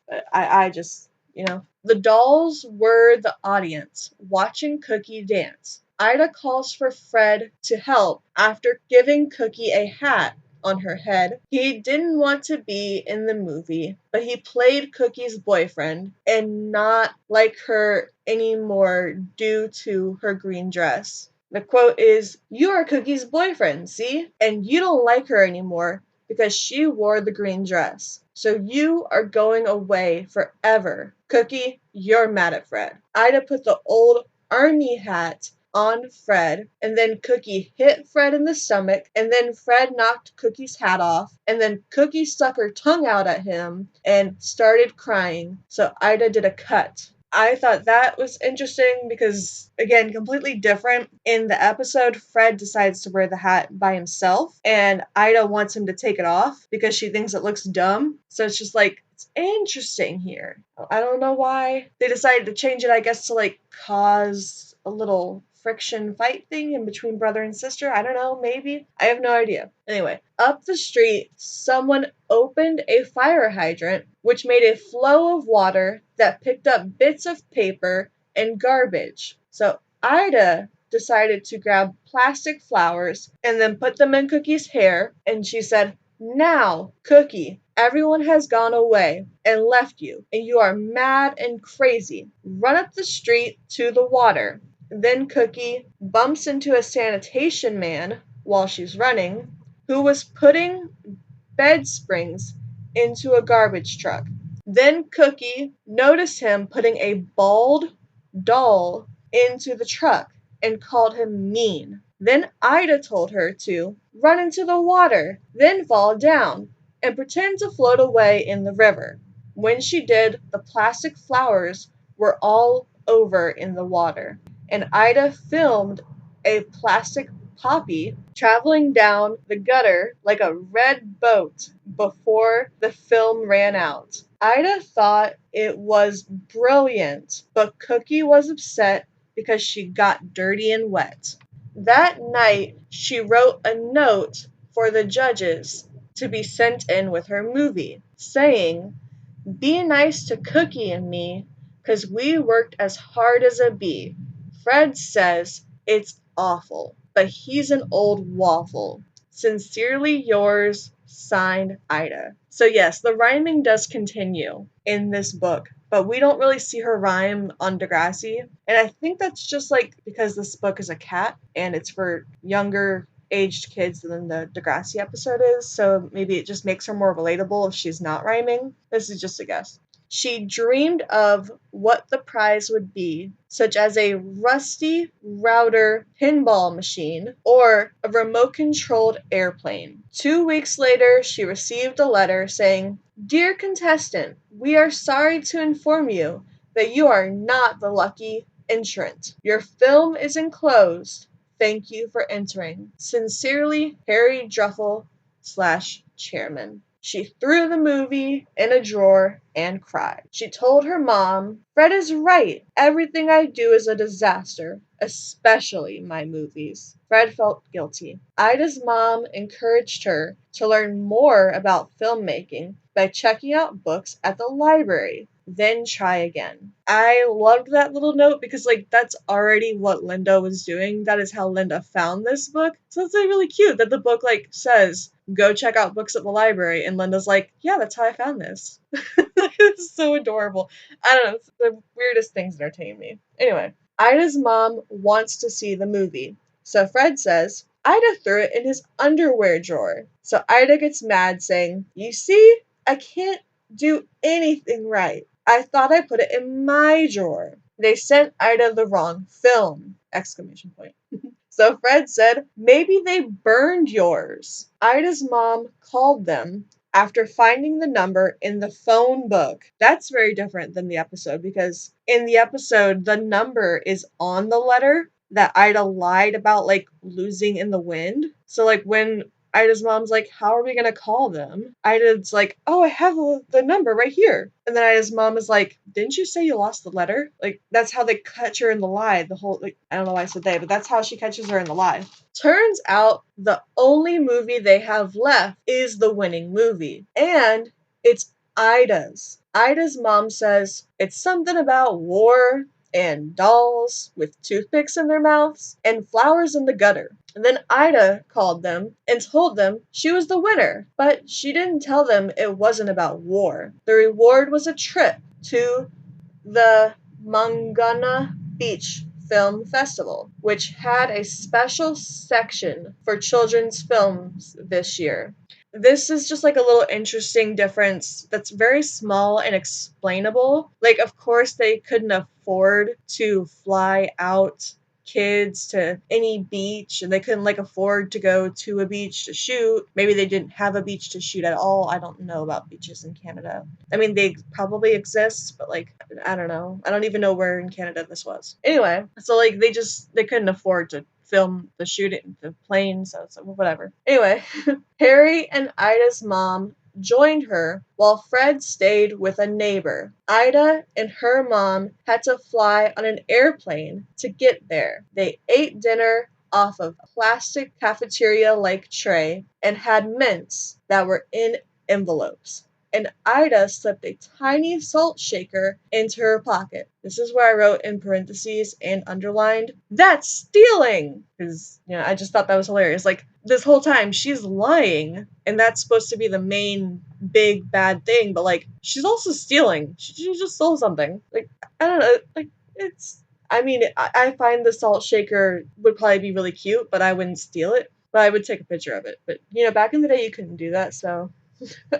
But I just, The dolls were the audience watching Cookie dance. Ida calls for Fred to help after giving Cookie a hat on her head. He didn't want to be in the movie, but he played Cookie's boyfriend and not like her anymore due to her green dress. The quote is, "You are Cookie's boyfriend, see? And you don't like her anymore because she wore the green dress. So you are going away forever. Cookie, you're mad at Fred." Ida put the old army hat on Fred, and then Cookie hit Fred in the stomach, and then Fred knocked Cookie's hat off, and then Cookie stuck her tongue out at him and started crying. So Ida did a cut. I thought that was interesting because, again, completely different. In the episode, Fred decides to wear the hat by himself, and Ida wants him to take it off because she thinks it looks dumb. So it's just it's interesting here. I don't know why they decided to change it, I guess, to cause a little friction fight thing in between brother and sister. I don't know, maybe. I have no idea. Anyway, up the street, someone opened a fire hydrant, which made a flow of water that picked up bits of paper and garbage. So Ida decided to grab plastic flowers and then put them in Cookie's hair, and she said, "Now, Cookie, everyone has gone away and left you, and you are mad and crazy. Run up the street to the water." Then Cookie bumps into a sanitation man while she's running, who was putting bed springs into a garbage truck. Then Cookie noticed him putting a bald doll into the truck and called him mean. Then Ida told her to run into the water, then fall down, and pretend to float away in the river. When she did, the plastic flowers were all over in the water, and Ida filmed a plastic poppy traveling down the gutter like a red boat before the film ran out. Ida thought it was brilliant, but Cookie was upset because she got dirty and wet. That night, she wrote a note for the judges to be sent in with her movie, saying, "Be nice to Cookie and me, 'cause we worked as hard as a bee. Fred says it's awful, but he's an old waffle. Sincerely yours, signed Ida." So yes, the rhyming does continue in this book, but we don't really see her rhyme on Degrassi. And I think that's just because this book is a cat and it's for younger aged kids than the Degrassi episode is, so maybe it just makes her more relatable if she's not rhyming. This is just a guess. She dreamed of what the prize would be, such as a rusty router pinball machine or a remote-controlled airplane. 2 weeks later, she received a letter saying, "Dear contestant, we are sorry to inform you that you are not the lucky entrant. Your film is enclosed. Thank you for entering. Sincerely, Harry Druffle / Chairman." She threw the movie in a drawer and cried. She told her mom, Fred is right. Everything I do is a disaster, especially my movies. Fred felt guilty. Ida's mom encouraged her to learn more about filmmaking by checking out books at the library. Then try again. I loved that little note because, like, that's already what Linda was doing. That is how Linda found this book. So it's like really cute that the book, like, says, go check out books at the library. And Linda's like, yeah, that's how I found this. It's so adorable. I don't know. It's the weirdest things entertain me. Anyway, Ida's mom wants to see the movie. So Fred says, Ida threw it in his underwear drawer. So Ida gets mad, saying, you see, I can't do anything right. I thought I put it in my drawer. They sent Ida the wrong film! Exclamation point. So Fred said, maybe they burned yours. Ida's mom called them after finding the number in the phone book. That's very different than the episode because in the episode, the number is on the letter that Ida lied about, like, losing in the wind. So, like, when Ida's mom's like, how are we going to call them? Ida's like, oh, I have the number right here. And then Ida's mom is like, didn't you say you lost the letter? Like, that's how they catch her in the lie. The whole, like, I don't know why I said they, but that's how she catches her in the lie. Turns out the only movie they have left is the winning movie. And it's Ida's. Ida's mom says it's something about war and dolls with toothpicks in their mouths and flowers in the gutter. And then Ida called them and told them she was the winner, but she didn't tell them it wasn't about war. The reward was a trip to the Mangana Beach Film Festival, which had a special section for children's films this year. This is just like a little interesting difference that's very small and explainable. Like, of course, they couldn't afford to fly out kids to any beach and they couldn't like afford to go to a beach to shoot. Maybe they didn't have a beach to shoot at all. I don't know about beaches in Canada. I mean, they probably exist, but like, I don't know. I don't even know where in Canada this was. Anyway, so like they couldn't afford to film the shooting, the plane, so whatever. Anyway, Harry and Ida's mom joined her while Fred stayed with a neighbor. Ida and her mom had to fly on an airplane to get there. They ate dinner off of a plastic cafeteria-like tray and had mints that were in envelopes. And Ida slipped a tiny salt shaker into her pocket. This is where I wrote in parentheses and underlined, that's stealing! Because, I just thought that was hilarious. Like, this whole time, she's lying, and that's supposed to be the main big bad thing, but, like, she's also stealing. She just stole something. Like, I don't know, like, I find the salt shaker would probably be really cute, but I wouldn't steal it. But I would take a picture of it. But, back in the day, you couldn't do that, so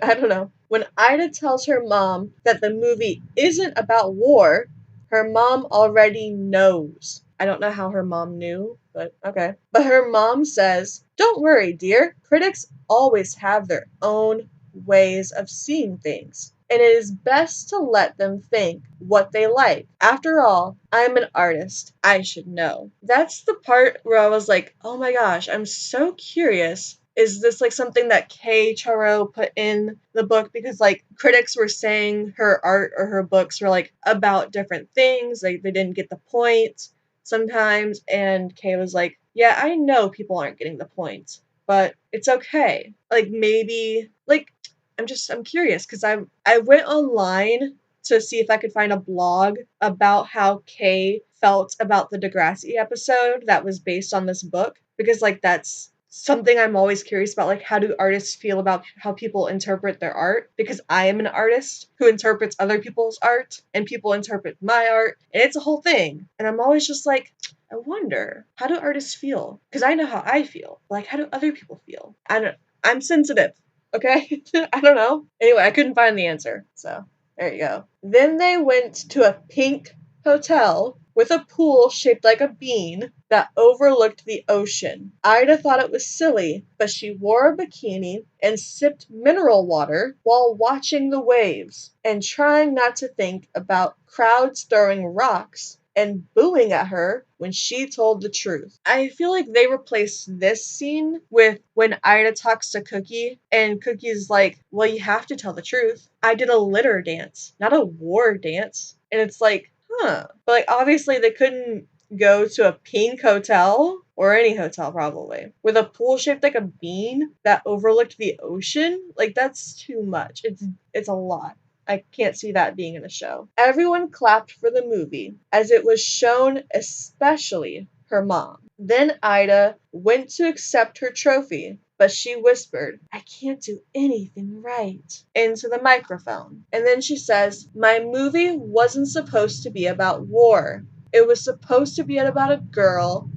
I don't know. When Ida tells her mom that the movie isn't about war, her mom already knows. I don't know how her mom knew, but okay. But her mom says, don't worry, dear. Critics always have their own ways of seeing things. And it is best to let them think what they like. After all, I'm an artist. I should know. That's the part where I was like, oh my gosh, I'm so curious. Is this like something that Kay Charo put in the book? Because like critics were saying her art or her books were like about different things. Like they didn't get the point sometimes. And Kay was like, yeah, I know people aren't getting the point, but it's okay. Like maybe like I'm curious because I went online to see if I could find a blog about how Kay felt about the Degrassi episode that was based on this book, because like that's something I'm always curious about. Like, how do artists feel about how people interpret their art? Because I am an artist who interprets other people's art and people interpret my art, and it's a whole thing. And I'm always just like, I wonder, how do artists feel? Because I know how I feel. Like, how do other people feel? I'm sensitive. Okay? I don't know. Anyway, I couldn't find the answer. So, there you go. Then they went to a pink hotel with a pool shaped like a bean that overlooked the ocean. Ida thought it was silly, but she wore a bikini and sipped mineral water while watching the waves and trying not to think about crowds throwing rocks and booing at her when she told the truth. I feel like they replaced this scene with when Ida talks to Cookie, and Cookie's like, well, you have to tell the truth. I did a litter dance, not a war dance. And it's like, huh. But like, obviously they couldn't go to a pink hotel, or any hotel probably, with a pool shaped like a bean that overlooked the ocean. Like, that's too much. It's a lot. I can't see that being in a show. Everyone clapped for the movie as it was shown, especially her mom. Then Ida went to accept her trophy, but she whispered, I can't do anything right, into the microphone. And then she says, my movie wasn't supposed to be about war. It was supposed to be about a girl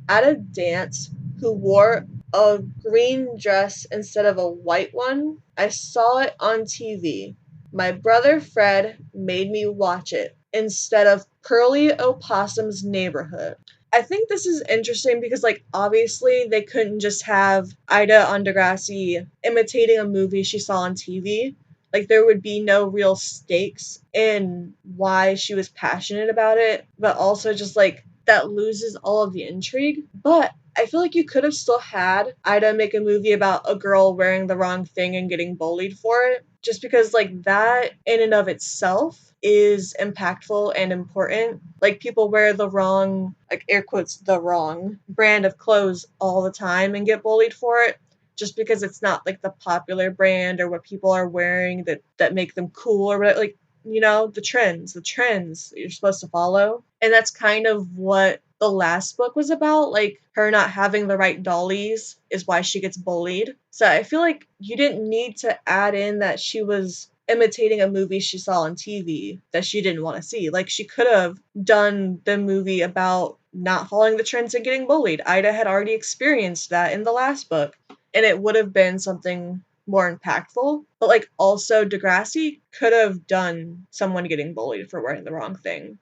at a dance who wore a green dress instead of a white one. I saw it on TV. My brother Fred made me watch it instead of Curly Opossum's Neighborhood. I think this is interesting because, like, obviously they couldn't just have Ida on Degrassi imitating a movie she saw on TV. Like, there would be no real stakes in why she was passionate about it, but also just, like, that loses all of the intrigue. But I feel like you could have still had Ida make a movie about a girl wearing the wrong thing and getting bullied for it, just because, like, that in and of itself is impactful and important. Like, people wear the wrong, like, air quotes, the wrong brand of clothes all the time and get bullied for it, just because it's not like the popular brand or what people are wearing that make them cool or whatever. Like, you know, the trends that you're supposed to follow. And that's kind of what the last book was about. Like, her not having the right dollies is why she gets bullied. So I feel like you didn't need to add in that she was imitating a movie she saw on TV that she didn't want to see. Like, she could have done the movie about not following the trends and getting bullied. Ida had already experienced that in the last book, and it would have been something more impactful. But like, also Degrassi could have done someone getting bullied for wearing the wrong thing.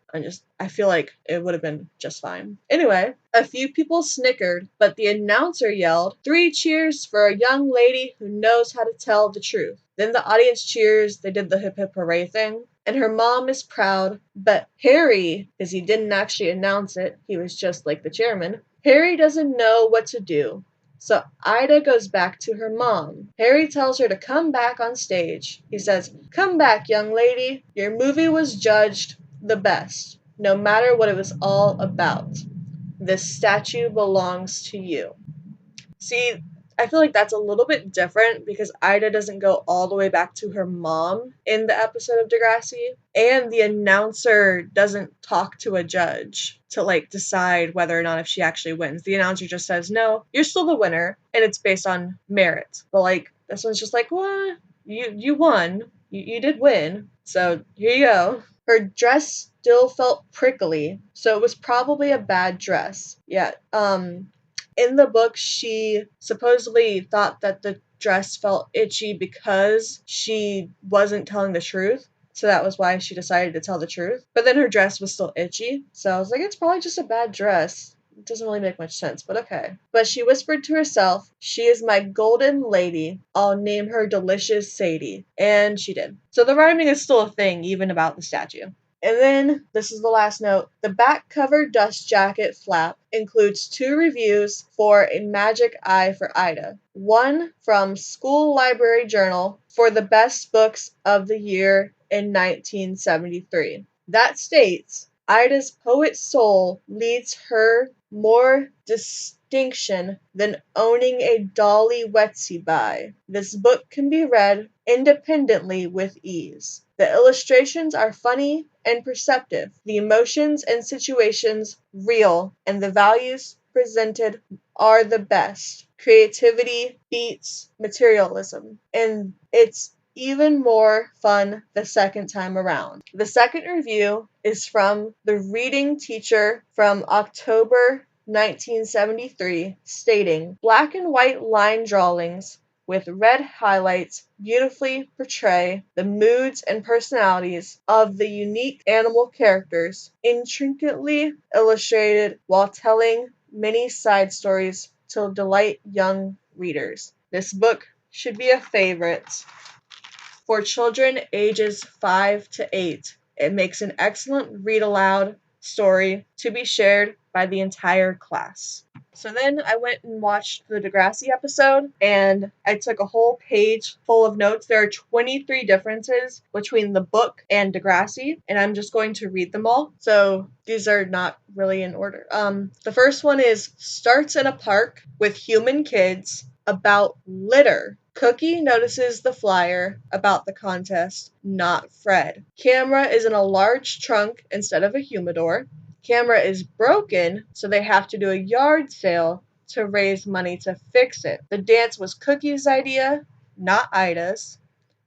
I feel like it would have been just fine. Anyway, a few people snickered, but the announcer yelled, 3 cheers for a young lady who knows how to tell the truth. Then the audience cheers, they did the hip hip hooray thing. And her mom is proud, but Harry, because he didn't actually announce it, he was just like the chairman, Harry doesn't know what to do. So Ida goes back to her mom. Harry tells her to come back on stage. He says, come back, young lady. Your movie was judged the best, no matter what it was all about. This statue belongs to you. See, I feel like that's a little bit different because Ida doesn't go all the way back to her mom in the episode of Degrassi, and the announcer doesn't talk to a judge to like decide whether or not if she actually wins. The announcer just says, no, you're still the winner, and it's based on merit. But like, this one's just like, what? You won. You did win. So here you go. Her dress still felt prickly, so it was probably a bad dress. Yeah, in the book, she supposedly thought that the dress felt itchy because she wasn't telling the truth. So that was why she decided to tell the truth. But then her dress was still itchy. So I was like, it's probably just a bad dress. It doesn't really make much sense, but okay. But she whispered to herself, she is my golden lady. I'll name her Delicious Sadie. And she did. So the rhyming is still a thing, even about the statue. And then, this is the last note, the back cover dust jacket flap includes 2 reviews for A Magic Eye for Ida. One from School Library Journal for the best books of the year in 1973. That states, Ida's poet soul leads her more distinction than owning a Dolly Wetsy by. This book can be read independently with ease. The illustrations are funny and perceptive, the emotions and situations real, and the values presented are the best. Creativity beats materialism, and it's even more fun the second time around. The second review is from the reading teacher from October 1973, stating, black and white line drawings with red highlights beautifully portray the moods and personalities of the unique animal characters, intricately illustrated while telling many side stories to delight young readers. This book should be a favorite for children ages 5 to 8. It makes an excellent read aloud story to be shared by the entire class. So then I went and watched the Degrassi episode, and I took a whole page full of notes. There are 23 differences between the book and Degrassi, and I'm just going to read them all. So these are not really in order. The first one is starts in a park with human kids about litter. Cookie notices the flyer about the contest, not Fred. Camera is in a large trunk instead of a humidor. Camera is broken, so they have to do a yard sale to raise money to fix it. The dance was Cookie's idea, not Ida's.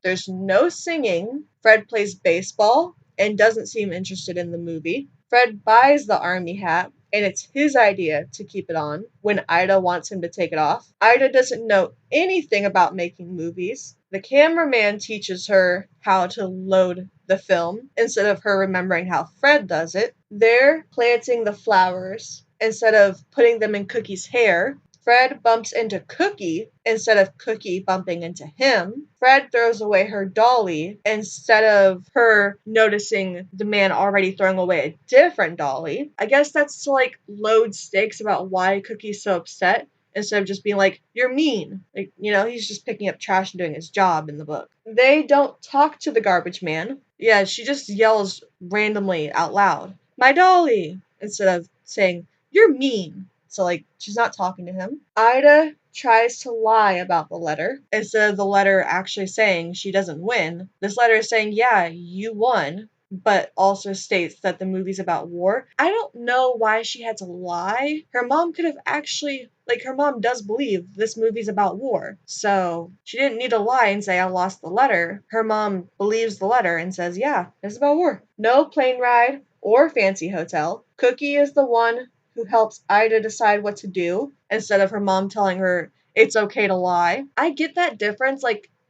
There's no singing. Fred plays baseball and doesn't seem interested in the movie. Fred buys the army hat, and it's his idea to keep it on when Ida wants him to take it off. Ida doesn't know anything about making movies. The cameraman teaches her how to load the film instead of her remembering how Fred does it. They're planting the flowers instead of putting them in Cookie's hair. Fred bumps into Cookie instead of Cookie bumping into him. Fred throws away her dolly instead of her noticing the man already throwing away a different dolly. I guess that's to like load stakes about why Cookie's so upset instead of just being like, you're mean. Like, he's just picking up trash and doing his job in the book. They don't talk to the garbage man. Yeah, she just yells randomly out loud, my dolly, instead of saying, you're mean. So, she's not talking to him. Ida tries to lie about the letter instead of the letter actually saying she doesn't win. This letter is saying, yeah, you won, but also states that the movie's about war. I don't know why she had to lie. Her mom could have actually, her mom does believe this movie's about war. So she didn't need to lie and say, I lost the letter. Her mom believes the letter and says, yeah, it's about war. No plane ride or fancy hotel. Cookie is the one who helps Ida decide what to do instead of her mom telling her it's okay to lie. I get that difference.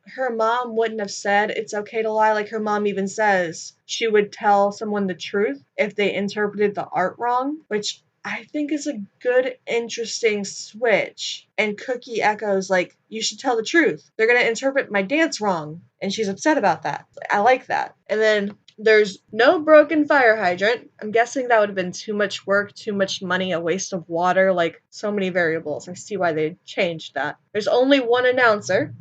Her mom wouldn't have said it's okay to lie. Her mom even says she would tell someone the truth if they interpreted the art wrong, which I think is a good, interesting switch. And Cookie echoes, you should tell the truth. They're going to interpret my dance wrong. And she's upset about that. I like that. And then there's no broken fire hydrant. I'm guessing that would have been too much work, too much money, a waste of water, so many variables. I see why they changed that. There's only one announcer.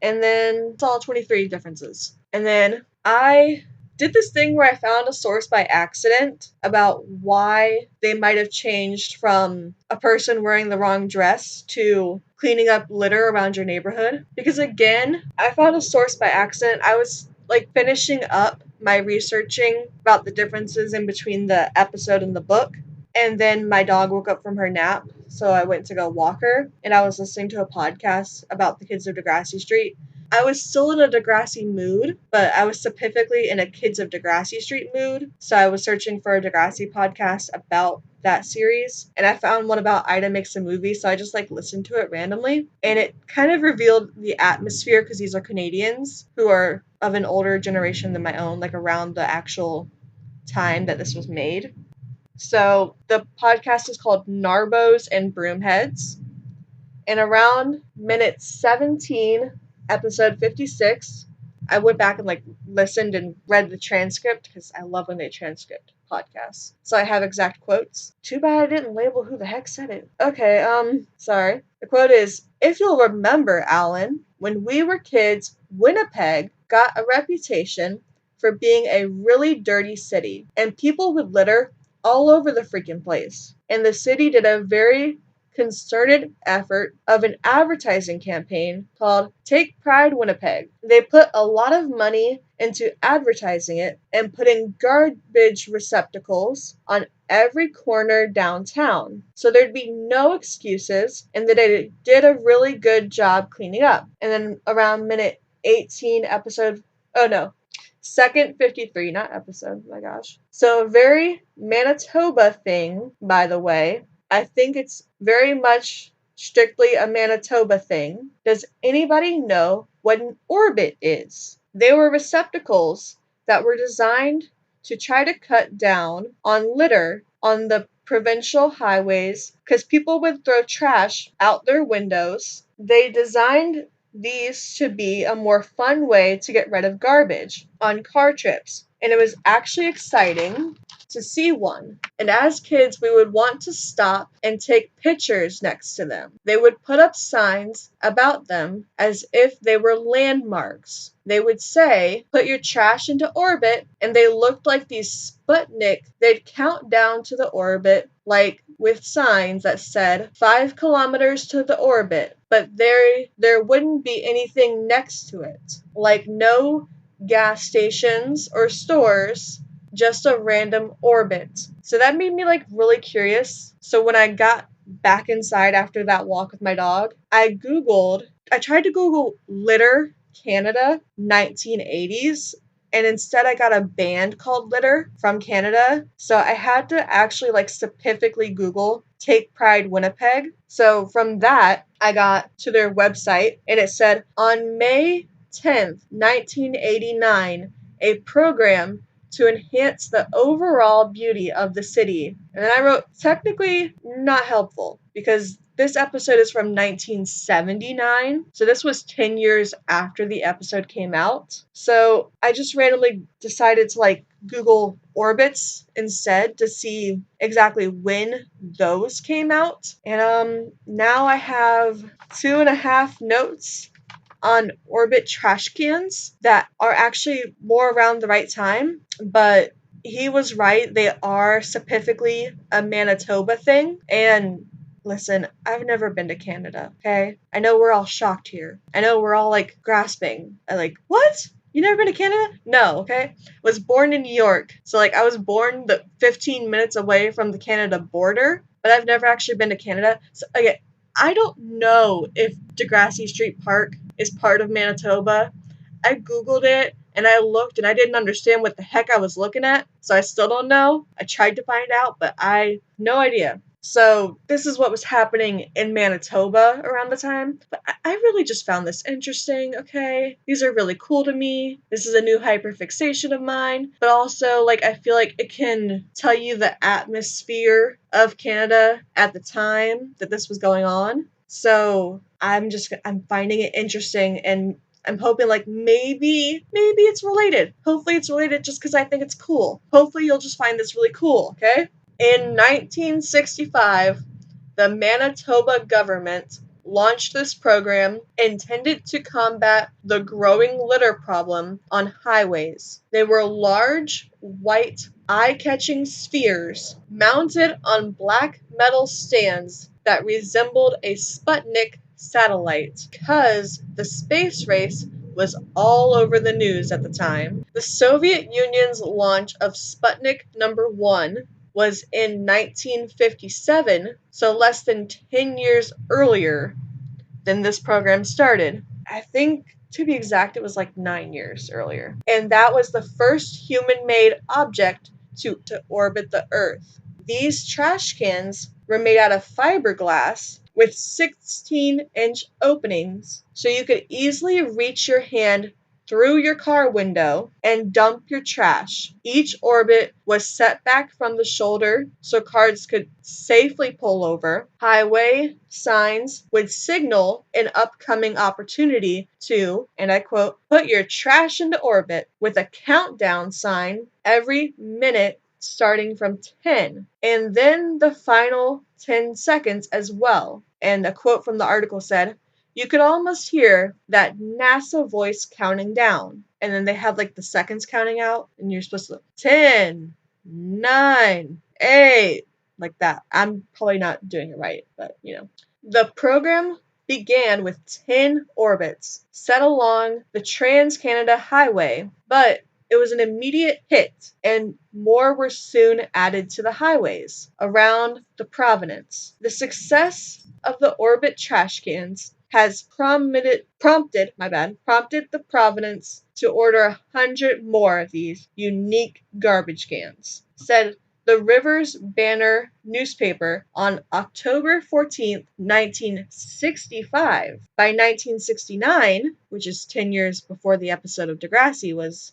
And then it's all 23 differences. And then I did this thing where I found a source by accident about why they might have changed from a person wearing the wrong dress to cleaning up litter around your neighborhood. Because again, I found a source by accident. I was finishing up my researching about the differences in between the episode and the book. And then my dog woke up from her nap, so I went to go walk her, and I was listening to a podcast about the kids of Degrassi Street. I was still in a Degrassi mood, but I was specifically in a Kids of Degrassi Street mood, so I was searching for a Degrassi podcast about that series, and I found one about Ida Makes a Movie, so I just listened to it randomly, and it kind of revealed the atmosphere, because these are Canadians who are of an older generation than my own, around the actual time that this was made. So the podcast is called Narbos and Broomheads. And around minute 17, episode 56, I went back and listened and read the transcript because I love when they transcript podcasts. So I have exact quotes. Too bad I didn't label who the heck said it. Okay, sorry. The quote is, if you'll remember, Alan, when we were kids, Winnipeg got a reputation for being a really dirty city, and people would litter all over the freaking place. And the city did a very concerted effort of an advertising campaign called Take Pride Winnipeg. They put a lot of money into advertising it and putting garbage receptacles on every corner downtown. So there'd be no excuses, and they did a really good job cleaning up. And then around minute 18, second 53, not episode, my gosh. So a very Manitoba thing, by the way. I think it's very much strictly a Manitoba thing. Does anybody know what an orbit is? They were receptacles that were designed to try to cut down on litter on the provincial highways because people would throw trash out their windows. They designed these to be a more fun way to get rid of garbage on car trips. and it was actually exciting to see one. And as kids, we would want to stop and take pictures next to them. They would put up signs about them as if they were landmarks. They would say, put your trash into orbit, and they looked like these Sputnik. They'd count down to the orbit, like with signs that said 5 kilometers to the orbit, but there wouldn't be anything next to it, like no gas stations or stores, just a random orbit. So that made me like really curious. So when I got back inside after that walk with my dog, I tried to Google litter Canada 1980s, and instead I got a band called Litter from Canada. So I had to actually like specifically Google Take Pride Winnipeg. So from that, I got to their website, and it said on May 10th, 1989, a program to enhance the overall beauty of the city. And then I wrote, technically not helpful, because this episode is from 1979, so this was 10 years after the episode came out. So I just randomly decided to like Google orbits instead to see exactly when those came out. And now I have 2.5 notes on orbit trash cans that are actually more around the right time, but he was right. They are specifically a Manitoba thing. And listen, I've never been to Canada, okay? I know we're all shocked here. I know we're all like grasping. Like, what? You never been to Canada? No, okay? Was born in New York. So like I was born 15 minutes away from the Canada border, but I've never actually been to Canada. So okay, I don't know if Degrassi Street Park is part of Manitoba. I Googled it and I looked and I didn't understand what the heck I was looking at, so I still don't know. I tried to find out, but I no idea. So this is what was happening in Manitoba around the time. But I really just found this interesting, okay? These are really cool to me. This is a new hyperfixation of mine. But also, like, I feel like it can tell you the atmosphere of Canada at the time that this was going on. So I'm finding it interesting, and I'm hoping like maybe it's related. Hopefully it's related just because I think it's cool. Hopefully you'll just find this really cool, okay? In 1965, the Manitoba government launched this program intended to combat the growing litter problem on highways. They were large, white, eye-catching spheres mounted on black metal stands that resembled a Sputnik satellite, because the space race was all over the news at the time. The Soviet Union's launch of Sputnik number 1 was in 1957, so less than 10 years earlier than this program started. I think, to be exact, it was like 9 years earlier. And that was the first human-made object to orbit the Earth. These trash cans were made out of fiberglass with 16-inch openings, so you could easily reach your hand through your car window and dump your trash. Each orbit was set back from the shoulder so cars could safely pull over. Highway signs would signal an upcoming opportunity to, and I quote, put your trash into orbit, with a countdown sign every minute starting from 10, and then the final 10 seconds as well. And a quote from the article said, you could almost hear that NASA voice counting down. And then they have like the seconds counting out, and you're supposed to 10, 9, 8, like that. I'm probably not doing it right, but you know. The program began with 10 orbits set along the Trans-Canada Highway, but it was an immediate hit, and more were soon added to the highways around the province. The success of the orbit trash cans has prompted the province to order 100 more of these unique garbage cans, said the Rivers Banner newspaper on October 14th, 1965. By 1969, which is 10 years before the episode of Degrassi was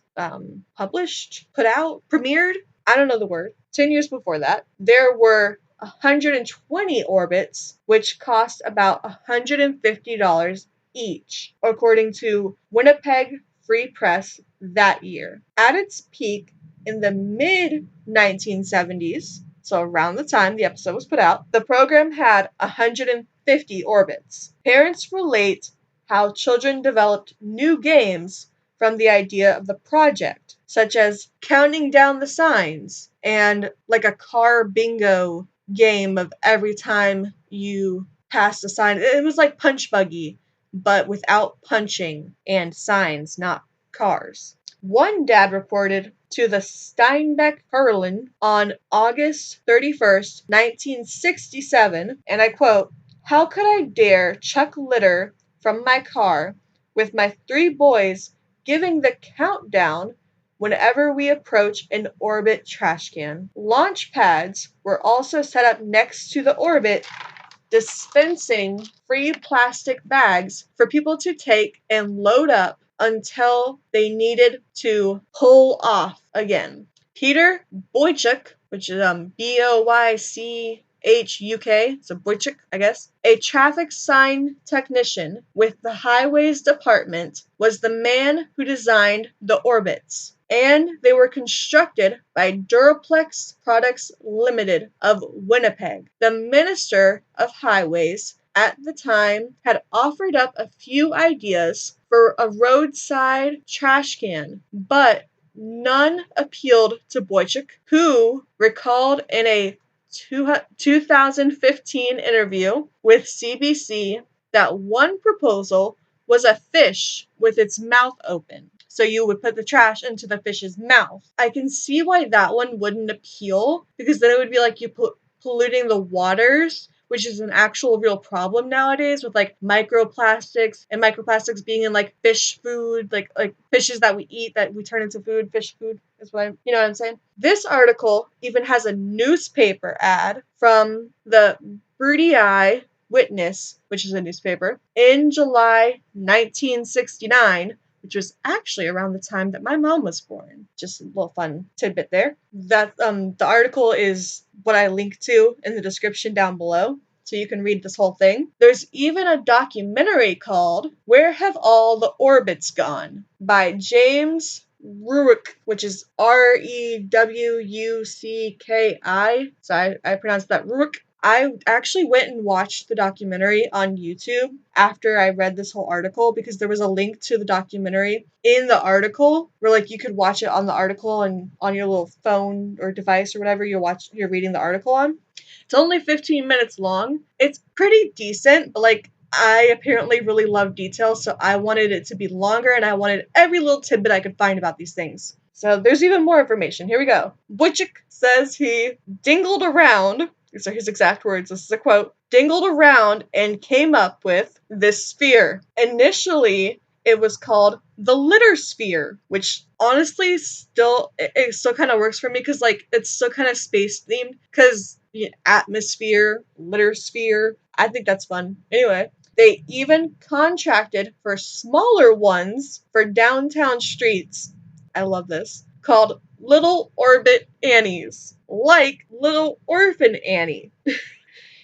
published, put out, premiered, I don't know the word, 10 years before that, there were 120 orbits, which cost about $150 each, according to Winnipeg free press that year. At its peak in the mid 1970s, so around the time the episode was put out, the program had 150 orbits. Parents relate how children developed new games from the idea of the project, such as counting down the signs and like a car bingo game of every time you passed a sign. It was like Punch Buggy, but without punching and signs, not cars. One dad reported to the Steinbeck Herlin on August 31st, 1967, and I quote, "How could I dare chuck litter from my car with my 3 boys giving the countdown whenever we approach an orbit trash can?" Launch pads were also set up next to the orbit, dispensing free plastic bags for people to take and load up until they needed to pull off again. Peter Boychuk, which is Boychuk, so Boychuk, I guess, a traffic sign technician with the Highways Department, was the man who designed the orbits, and they were constructed by Duraplex Products Limited of Winnipeg. The Minister of Highways at the time had offered up a few ideas for a roadside trash can, but none appealed to Boychuk, who recalled in a 2015 interview with CBC that one proposal was a fish with its mouth open. So you would put the trash into the fish's mouth. I can see why that one wouldn't appeal, because then it would be like you polluting the waters, which is an actual real problem nowadays with like microplastics and microplastics being in like fish food, like fishes that we eat that we turn into food. Fish food is you know what I'm saying? This article even has a newspaper ad from the Birdie Eye Witness, which is a newspaper, in July 1969, which was actually around the time that my mom was born. Just a little fun tidbit there. That the article is what I link to in the description down below, so you can read this whole thing. There's even a documentary called "Where Have All the Orbits Gone?" by James Ruick, which is Rewucki. So I pronounced that Ruick. I actually went and watched the documentary on YouTube after I read this whole article, because there was a link to the documentary in the article where like you could watch it on the article and on your little phone or device or whatever you're reading the article on. It's only 15 minutes long. It's pretty decent, but like I apparently really love details, so I wanted it to be longer and I wanted every little tidbit I could find about these things. So there's even more information. Here we go. Boychuk says he dingled around. These are his exact words. This is a quote. Dingled around and came up with this sphere. Initially, it was called the litter sphere, which honestly it still kind of works for me, because like it's still kind of space themed, because atmosphere, litter sphere. I think that's fun. Anyway, they even contracted for smaller ones for downtown streets. I love this. Called Little Orbit Annies, like Little Orphan Annie.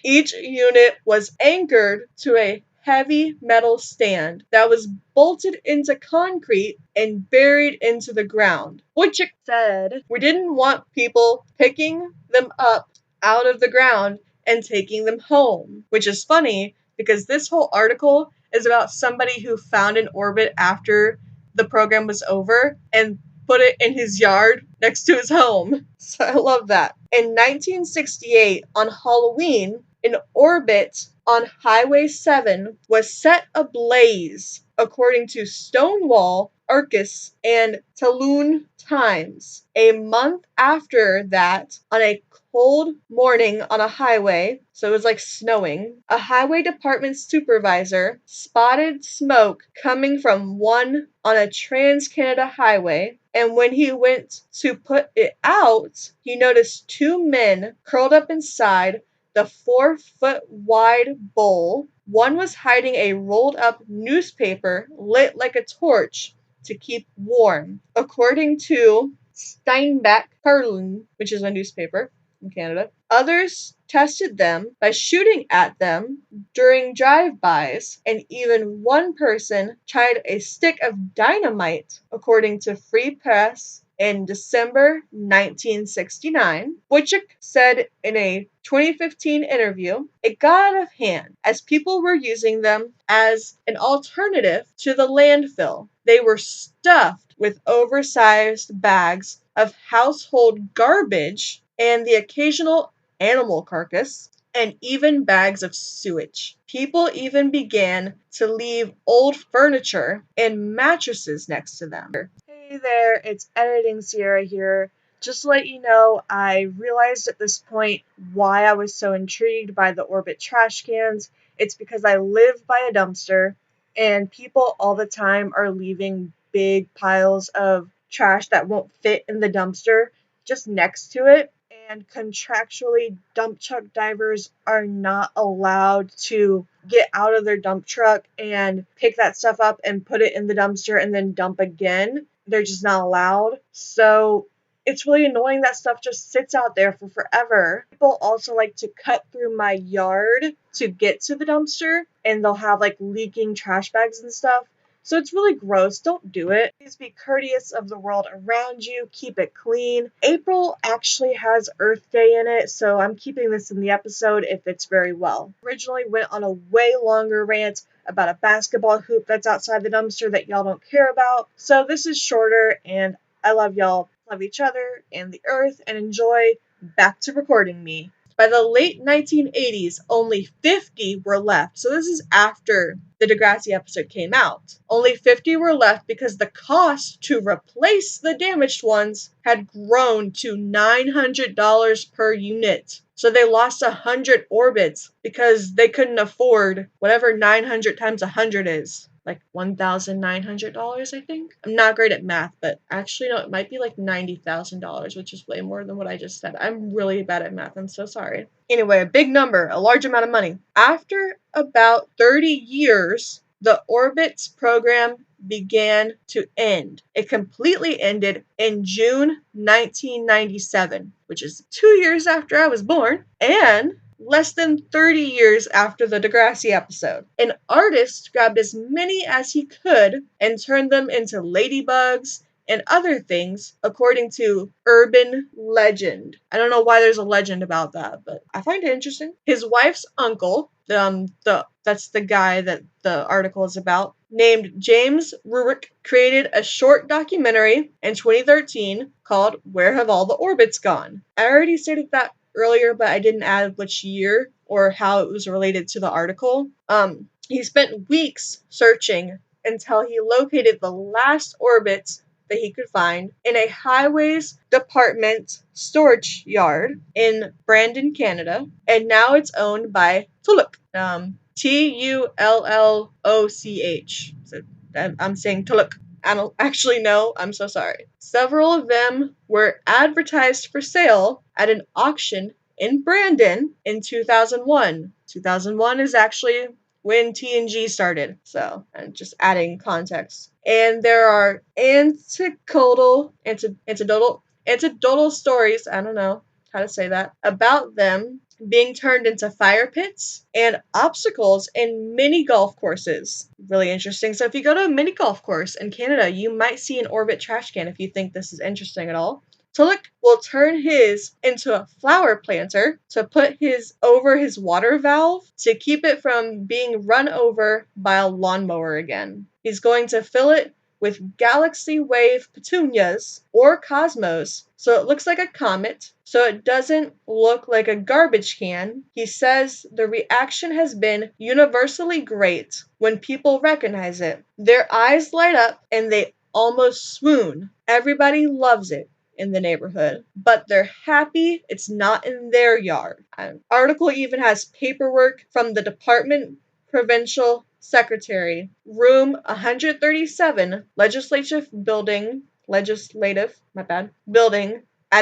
Each unit was anchored to a heavy metal stand that was bolted into concrete and buried into the ground. Wojcik said, "We didn't want people picking them up out of the ground and taking them home," which is funny because this whole article is about somebody who found an orbit after the program was over and put it in his yard next to his home. So I love that. In 1968, on Halloween, an orbit on Highway 7 was set ablaze, according to Stonewall, Arcus, and Talon Times. A month after that, on a cold morning on a highway, so it was like snowing, a highway department supervisor spotted smoke coming from one on a Trans-Canada highway, and when he went to put it out, he noticed 2 men curled up inside the 4-foot-wide bowl. One was hiding a rolled-up newspaper lit like a torch to keep warm. According to Steinbeck Herlin, which is a newspaper in Canada, Others tested them by shooting at them during drive-bys, and even one person tried a stick of dynamite, according to Free Press. In December 1969, Wojcik said in a 2015 interview, it got out of hand as people were using them as an alternative to the landfill. They were stuffed with oversized bags of household garbage and the occasional animal carcass, and even bags of sewage. People even began to leave old furniture and mattresses next to them. Hey there, it's Editing Sierra here. Just to let you know, I realized at this point why I was so intrigued by the Orbit trash cans. It's because I live by a dumpster, and people all the time are leaving big piles of trash that won't fit in the dumpster just next to it. And contractually, dump truck divers are not allowed to get out of their dump truck and pick that stuff up and put it in the dumpster and then dump again. They're just not allowed. So it's really annoying that stuff just sits out there for forever. People also like to cut through my yard to get to the dumpster, and they'll have like leaking trash bags and stuff. So it's really gross. Don't do it. Please be courteous of the world around you. Keep it clean. April actually has Earth Day in it, so I'm keeping this in the episode. It fits very well. Originally went on a way longer rant about a basketball hoop that's outside the dumpster that y'all don't care about. So this is shorter, and I love y'all. Love each other and the earth, and enjoy. Back to recording me. By the late 1980s, only 50 were left. So this is after the Degrassi episode came out. Only 50 were left because the cost to replace the damaged ones had grown to $900 per unit. So they lost 100 orbits because they couldn't afford whatever 900 times 100 is. Like $1,900, I think. I'm not great at math, but actually, no, it might be like $90,000, which is way more than what I just said. I'm really bad at math. I'm so sorry. Anyway, a big number, a large amount of money. After about 30 years, the Orbits program began to end. It completely ended in June 1997, which is 2 years after I was born, and less than 30 years after the Degrassi episode. An artist grabbed as many as he could and turned them into ladybugs and other things, according to urban legend. I don't know why there's a legend about that, but I find it interesting. His wife's uncle, that's the guy that the article is about, named James Rurik, created a short documentary in 2013 called Where Have All the Orbits Gone? I already stated that earlier, but I didn't add which year or how it was related to the article. He spent weeks searching until he located the last orbits that he could find in a highways department storage yard in Brandon, Canada, and now it's owned by Tulloch. Tulloch. So I'm saying Tulloch. I don't actually know. I'm so sorry. Several of them were advertised for sale at an auction in Brandon in 2001. 2001 is actually when TNG started. So I'm just adding context. And there are anecdotal stories, I don't know how to say that, about them being turned into fire pits and obstacles in mini golf courses. Really interesting. So if you go to a mini golf course in Canada, you might see an Orbit trash can if you think this is interesting at all. Tulloch will turn his into a flower planter to put over his water valve to keep it from being run over by a lawnmower again. He's going to fill it with galaxy wave petunias or cosmos, so it looks like a comet, so it doesn't look like a garbage can. He says the reaction has been universally great when people recognize it. Their eyes light up and they almost swoon. Everybody loves it in the neighborhood, but they're happy it's not in their yard. Article even has paperwork from the department provincial secretary, room 137, legislative building at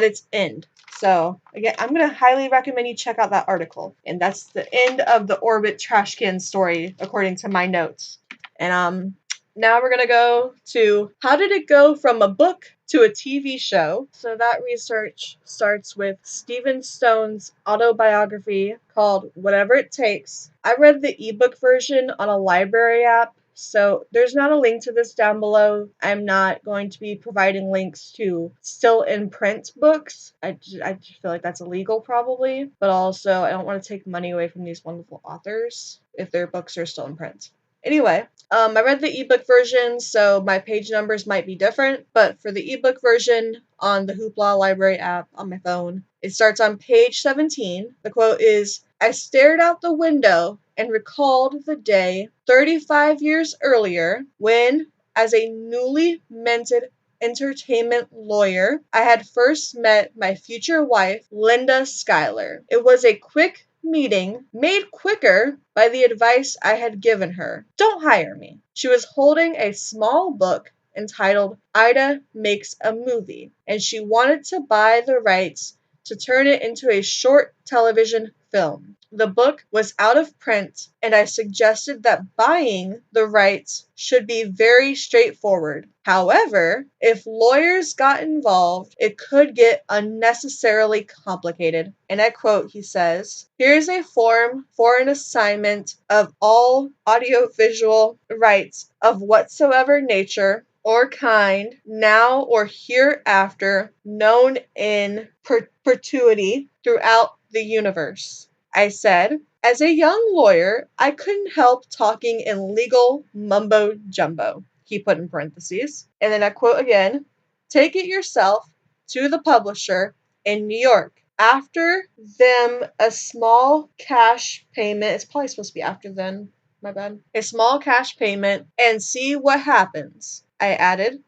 its end. So again, I'm going to highly recommend you check out that article. And that's the end of the Orbit trash can story, according to my notes. And now we're going to go to how did it go from a book to a TV show. So that research starts with Stephen Stohn's autobiography called Whatever It Takes. I read the ebook version on a library app, so there's not a link to this down below. I'm not going to be providing links to still in print books. I just feel like that's illegal probably, but also I don't want to take money away from these wonderful authors if their books are still in print. Anyway, I read the ebook version, so my page numbers might be different, but for the ebook version on the Hoopla library app on my phone, it starts on page 17. The quote is, "I stared out the window and recalled the day 35 years earlier when, as a newly minted entertainment lawyer, I had first met my future wife, Linda Schuyler. It was a quick meeting, made quicker by the advice I had given her. Don't hire me." She was holding a small book entitled Ida Makes a Movie, and she wanted to buy the rights to turn it into a short television film. The book was out of print, and I suggested that buying the rights should be very straightforward. However, if lawyers got involved, it could get unnecessarily complicated. And I quote, he says, "Here's a form for an assignment of all audiovisual rights of whatsoever nature or kind, now or hereafter, known in perpetuity throughout the universe." I said, "As a young lawyer, I couldn't help talking in legal mumbo jumbo," he put in parentheses. And then I quote again, "Take it yourself to the publisher in New York. After them a small cash payment," it's probably supposed to be after then, my bad, "a small cash payment and see what happens." I added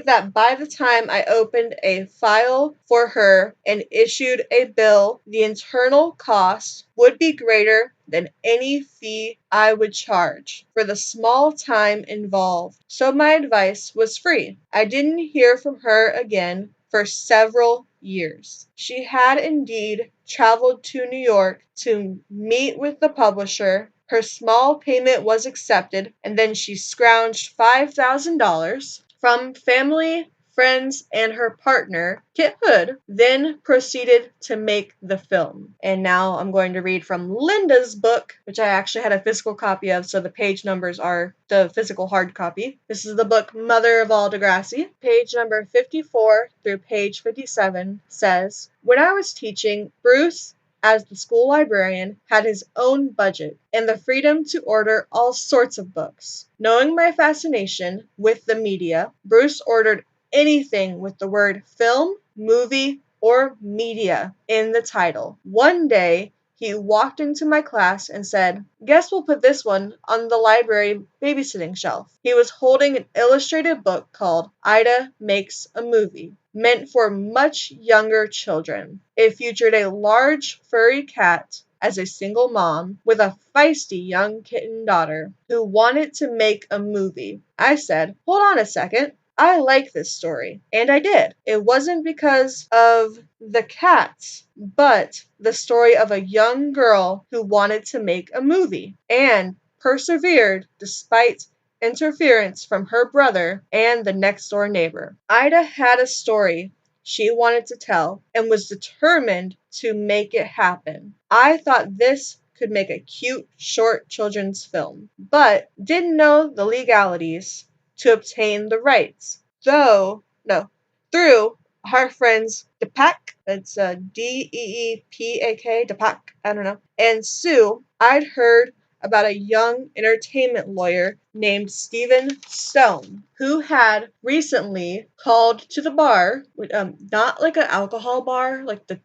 that by the time I opened a file for her and issued a bill, the internal cost would be greater than any fee I would charge for the small time involved. So my advice was free. I didn't hear from her again for several years. She had indeed traveled to New York to meet with the publisher. Her small payment was accepted, and then she scrounged $5,000 from family, friends, and her partner, Kit Hood, then proceeded to make the film. And now I'm going to read from Linda's book, which I actually had a physical copy of, so the page numbers are the physical hard copy. This is the book Mother of All Degrassi. Page number 54 through page 57 says, "When I was teaching, Bruce, as the school librarian, had his own budget and the freedom to order all sorts of books. Knowing my fascination with the media, Bruce ordered anything with the word film, movie, or media in the title. One day, he walked into my class and said, 'Guess we'll put this one on the library babysitting shelf.' He was holding an illustrated book called Ida Makes a Movie, meant for much younger children. It featured a large furry cat as a single mom with a feisty young kitten daughter who wanted to make a movie. I said, 'Hold on a second. I like this story.' And I did. It wasn't because of the cats, but the story of a young girl who wanted to make a movie and persevered despite interference from her brother and the next door neighbor. Ida had a story she wanted to tell and was determined to make it happen. I thought this could make a cute short children's film, but didn't know the legalities to obtain the rights. Through our friends Deepak, that's Deepak, Deepak, I don't know, and Sue, I'd heard about a young entertainment lawyer named Stephen Stohn, who had recently called to the bar, not like an alcohol bar, like the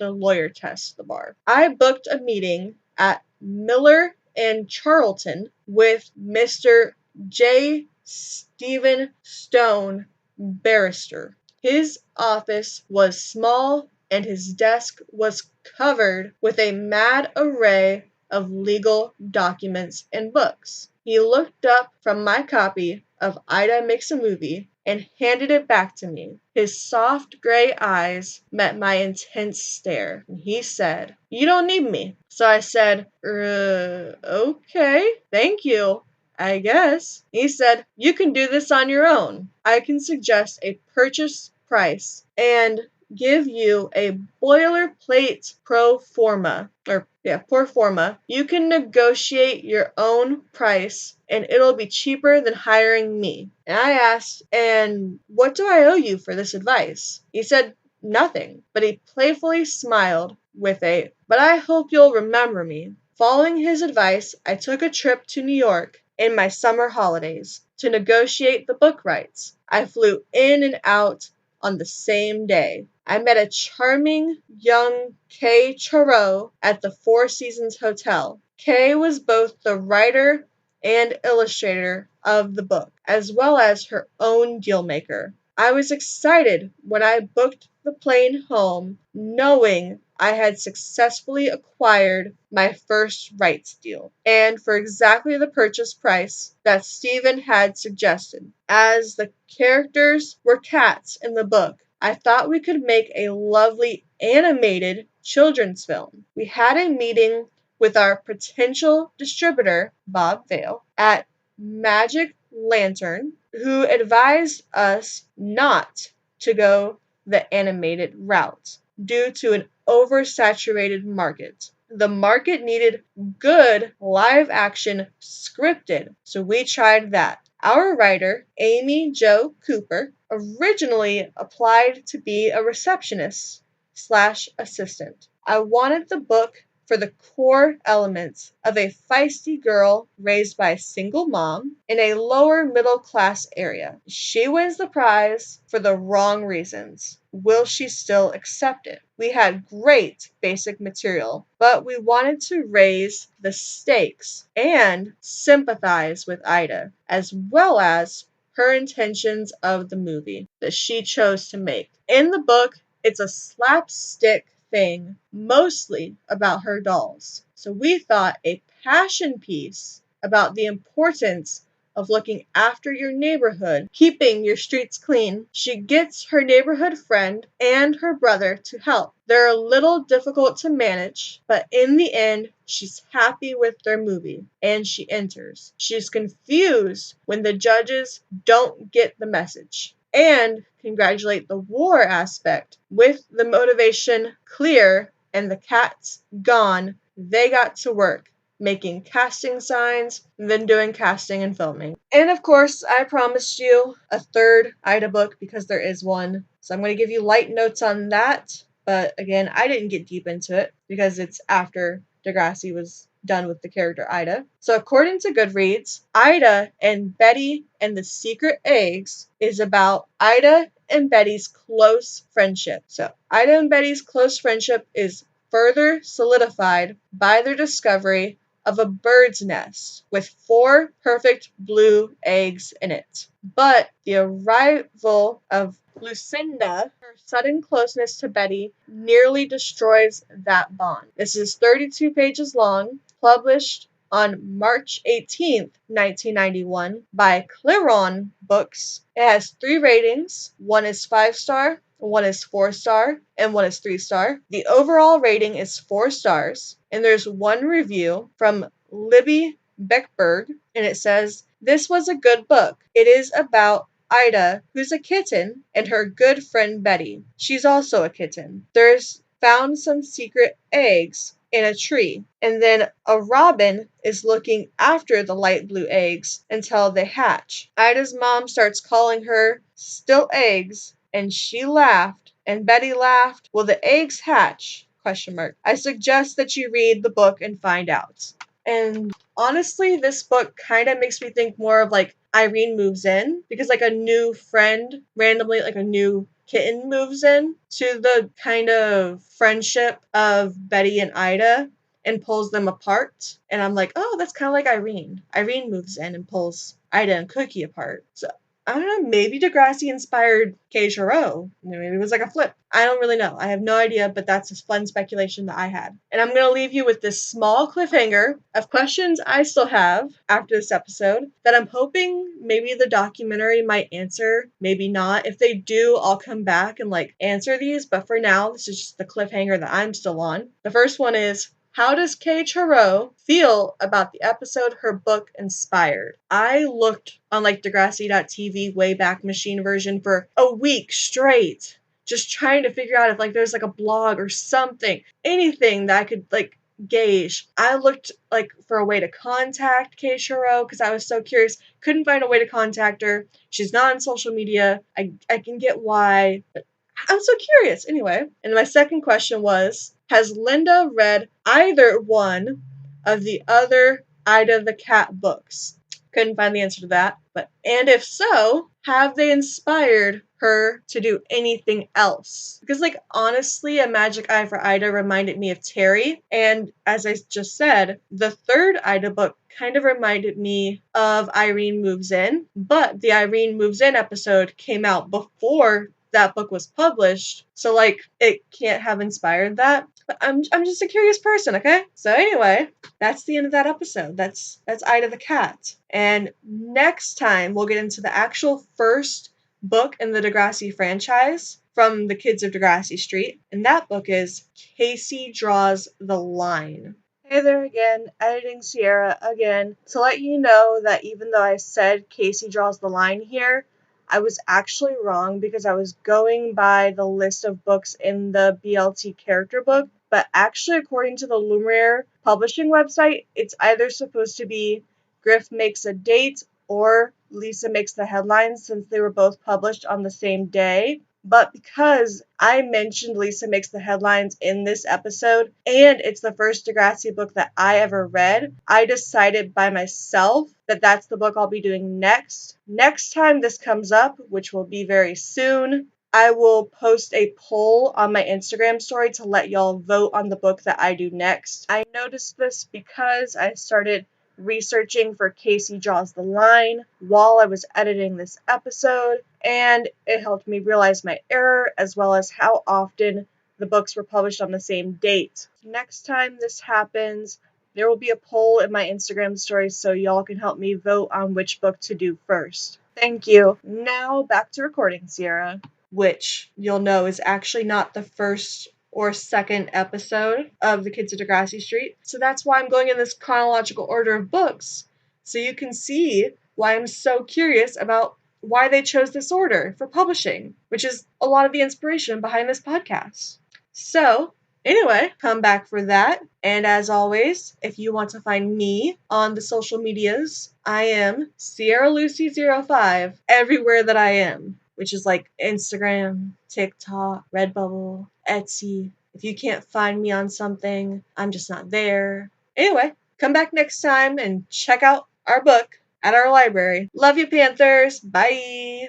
lawyer test, the bar. I booked a meeting at Miller and Charlton with Mr. J. Stephen Stohn, barrister. His office was small and his desk was covered with a mad array of legal documents and books. He looked up from my copy of Ida Makes a Movie and handed it back to me. His soft gray eyes met my intense stare, and he said, "You don't need me." So I said, "Okay, thank you. I guess. He said, "You can do this on your own. I can suggest a purchase price and give you a boilerplate pro forma, pro forma. You can negotiate your own price and it'll be cheaper than hiring me." And I asked, "And what do I owe you for this advice?" He said, "Nothing," but he playfully smiled with "But I hope you'll remember me." Following his advice, I took a trip to New York in my summer holidays to negotiate the book rights. I flew in and out on the same day. I met a charming young Kay Charo at the Four Seasons Hotel. Kay was both the writer and illustrator of the book, as well as her own dealmaker. I was excited when I booked the plane home, knowing I had successfully acquired my first rights deal, and for exactly the purchase price that Stephen had suggested. As the characters were cats in the book, I thought we could make a lovely animated children's film. We had a meeting with our potential distributor, Bob Vale, at Magic Lantern, who advised us not to go the animated route due to an oversaturated market. The market needed good live action scripted, so we tried that. Our writer, Amy Jo Cooper, originally applied to be a receptionist slash assistant. I wanted the book for the core elements of a feisty girl raised by a single mom in a lower middle class area. She wins the prize for the wrong reasons. Will she still accept it? We had great basic material, but we wanted to raise the stakes and sympathize with Ida, as well as her intentions of the movie that she chose to make. In the book, it's a slapstick thing, mostly about her dolls. So we thought a passion piece about the importance of looking after your neighborhood, keeping your streets clean. She gets her neighborhood friend and her brother to help. They're a little difficult to manage, but in the end, she's happy with their movie, and she enters. She's confused when the judges don't get the message, and congratulate the war aspect. With the motivation clear and the cats gone, they got to work making casting signs, and then doing casting and filming. And of course, I promised you a third Ida book because there is one. So I'm going to give you light notes on that. But again, I didn't get deep into it because it's after Degrassi was done with the character Ida. So according to Goodreads, Ida and Betty and the Secret Eggs is about Ida and Betty's close friendship. So Ida and Betty's close friendship is further solidified by their discovery of a bird's nest with 4 perfect blue eggs in it. But the arrival of Lucinda, her sudden closeness to Betty, nearly destroys that bond. This is 32 pages long, published on March 18th, 1991 by Clairon Books. It has 3 ratings. One is 5-star, one is 4-star, and one is 3-star. The overall rating is 4 stars, and there's one review from Libby Beckberg, and it says, "This was a good book. It is about Ida, who's a kitten, and her good friend Betty. She's also a kitten. There's found some secret eggs in a tree, and then a robin is looking after the light blue eggs until they hatch. Ida's mom starts calling her still eggs, and she laughed, and Betty laughed. Will the eggs hatch? Question mark. I suggest that you read the book and find out." And honestly, this book kind of makes me think more of like Irene Moves In, because like a new friend, randomly like a new kitten moves in to the kind of friendship of Betty and Ida and pulls them apart. And I'm like, oh, that's kind of like Irene. Irene moves in and pulls Ida and Cookie apart. So I don't know, maybe Degrassi inspired Kay Charo. Maybe it was like a flip. I don't really know. I have no idea, but that's a fun speculation that I had. And I'm going to leave you with this small cliffhanger of questions I still have after this episode that I'm hoping maybe the documentary might answer, maybe not. If they do, I'll come back and like answer these, but for now, this is just the cliffhanger that I'm still on. The first one is, How does Kay Charo feel about the episode her book inspired? I looked on like Degrassi.tv Wayback Machine version for a week straight, just trying to figure out if like there's like a blog or something, anything that I could like gauge. I looked like for a way to contact Kay Charo because I was so curious. Couldn't find a way to contact her. She's not on social media. I can get why, but I'm so curious. Anyway, and my second question was, has Linda read either one of the other Ida the Cat books? Couldn't find the answer to that, but and if so, have they inspired her to do anything else? Because like honestly, A Magic Eye for Ida reminded me of Terry, and as I just said, the third Ida book kind of reminded me of Irene Moves In, but the Irene Moves In episode came out before that book was published, so like it can't have inspired that. But I'm just a curious person, okay? So anyway, that's the end of that episode. That's Ida the Cat. And next time we'll get into the actual first book in the Degrassi franchise from the kids of Degrassi Street, and that book is Casey Draws the Line. Hey there again, Editing Sierra again, to let you know that even though I said Casey Draws the Line here, I was actually wrong because I was going by the list of books in the BLT character book, but actually according to the Lumiere publishing website, it's either supposed to be Griff Makes a Date or Lisa Makes the Headlines since they were both published on the same day. But because I mentioned Lisa Makes the Headlines in this episode, and it's the first Degrassi book that I ever read, I decided by myself that that's the book I'll be doing next. Next time this comes up, which will be very soon, I will post a poll on my Instagram story to let y'all vote on the book that I do next. I noticed this because I started researching for Casey Draws the Line while I was editing this episode, and it helped me realize my error as well as how often the books were published on the same date. Next time this happens, there will be a poll in my Instagram story so y'all can help me vote on which book to do first. Thank you. Now back to recording, Sierra, which you'll know is actually not the first or second episode of The Kids of Degrassi Street. So that's why I'm going in this chronological order of books, so you can see why I'm so curious about why they chose this order for publishing, which is a lot of the inspiration behind this podcast. So, anyway, come back for that. And as always, if you want to find me on the social medias, I am Sierra Lucy 05 everywhere that I am, which is like Instagram, TikTok, Redbubble, Etsy. If you can't find me on something, I'm just not there. Anyway, come back next time and check out our book at our library. Love you, Panthers. Bye.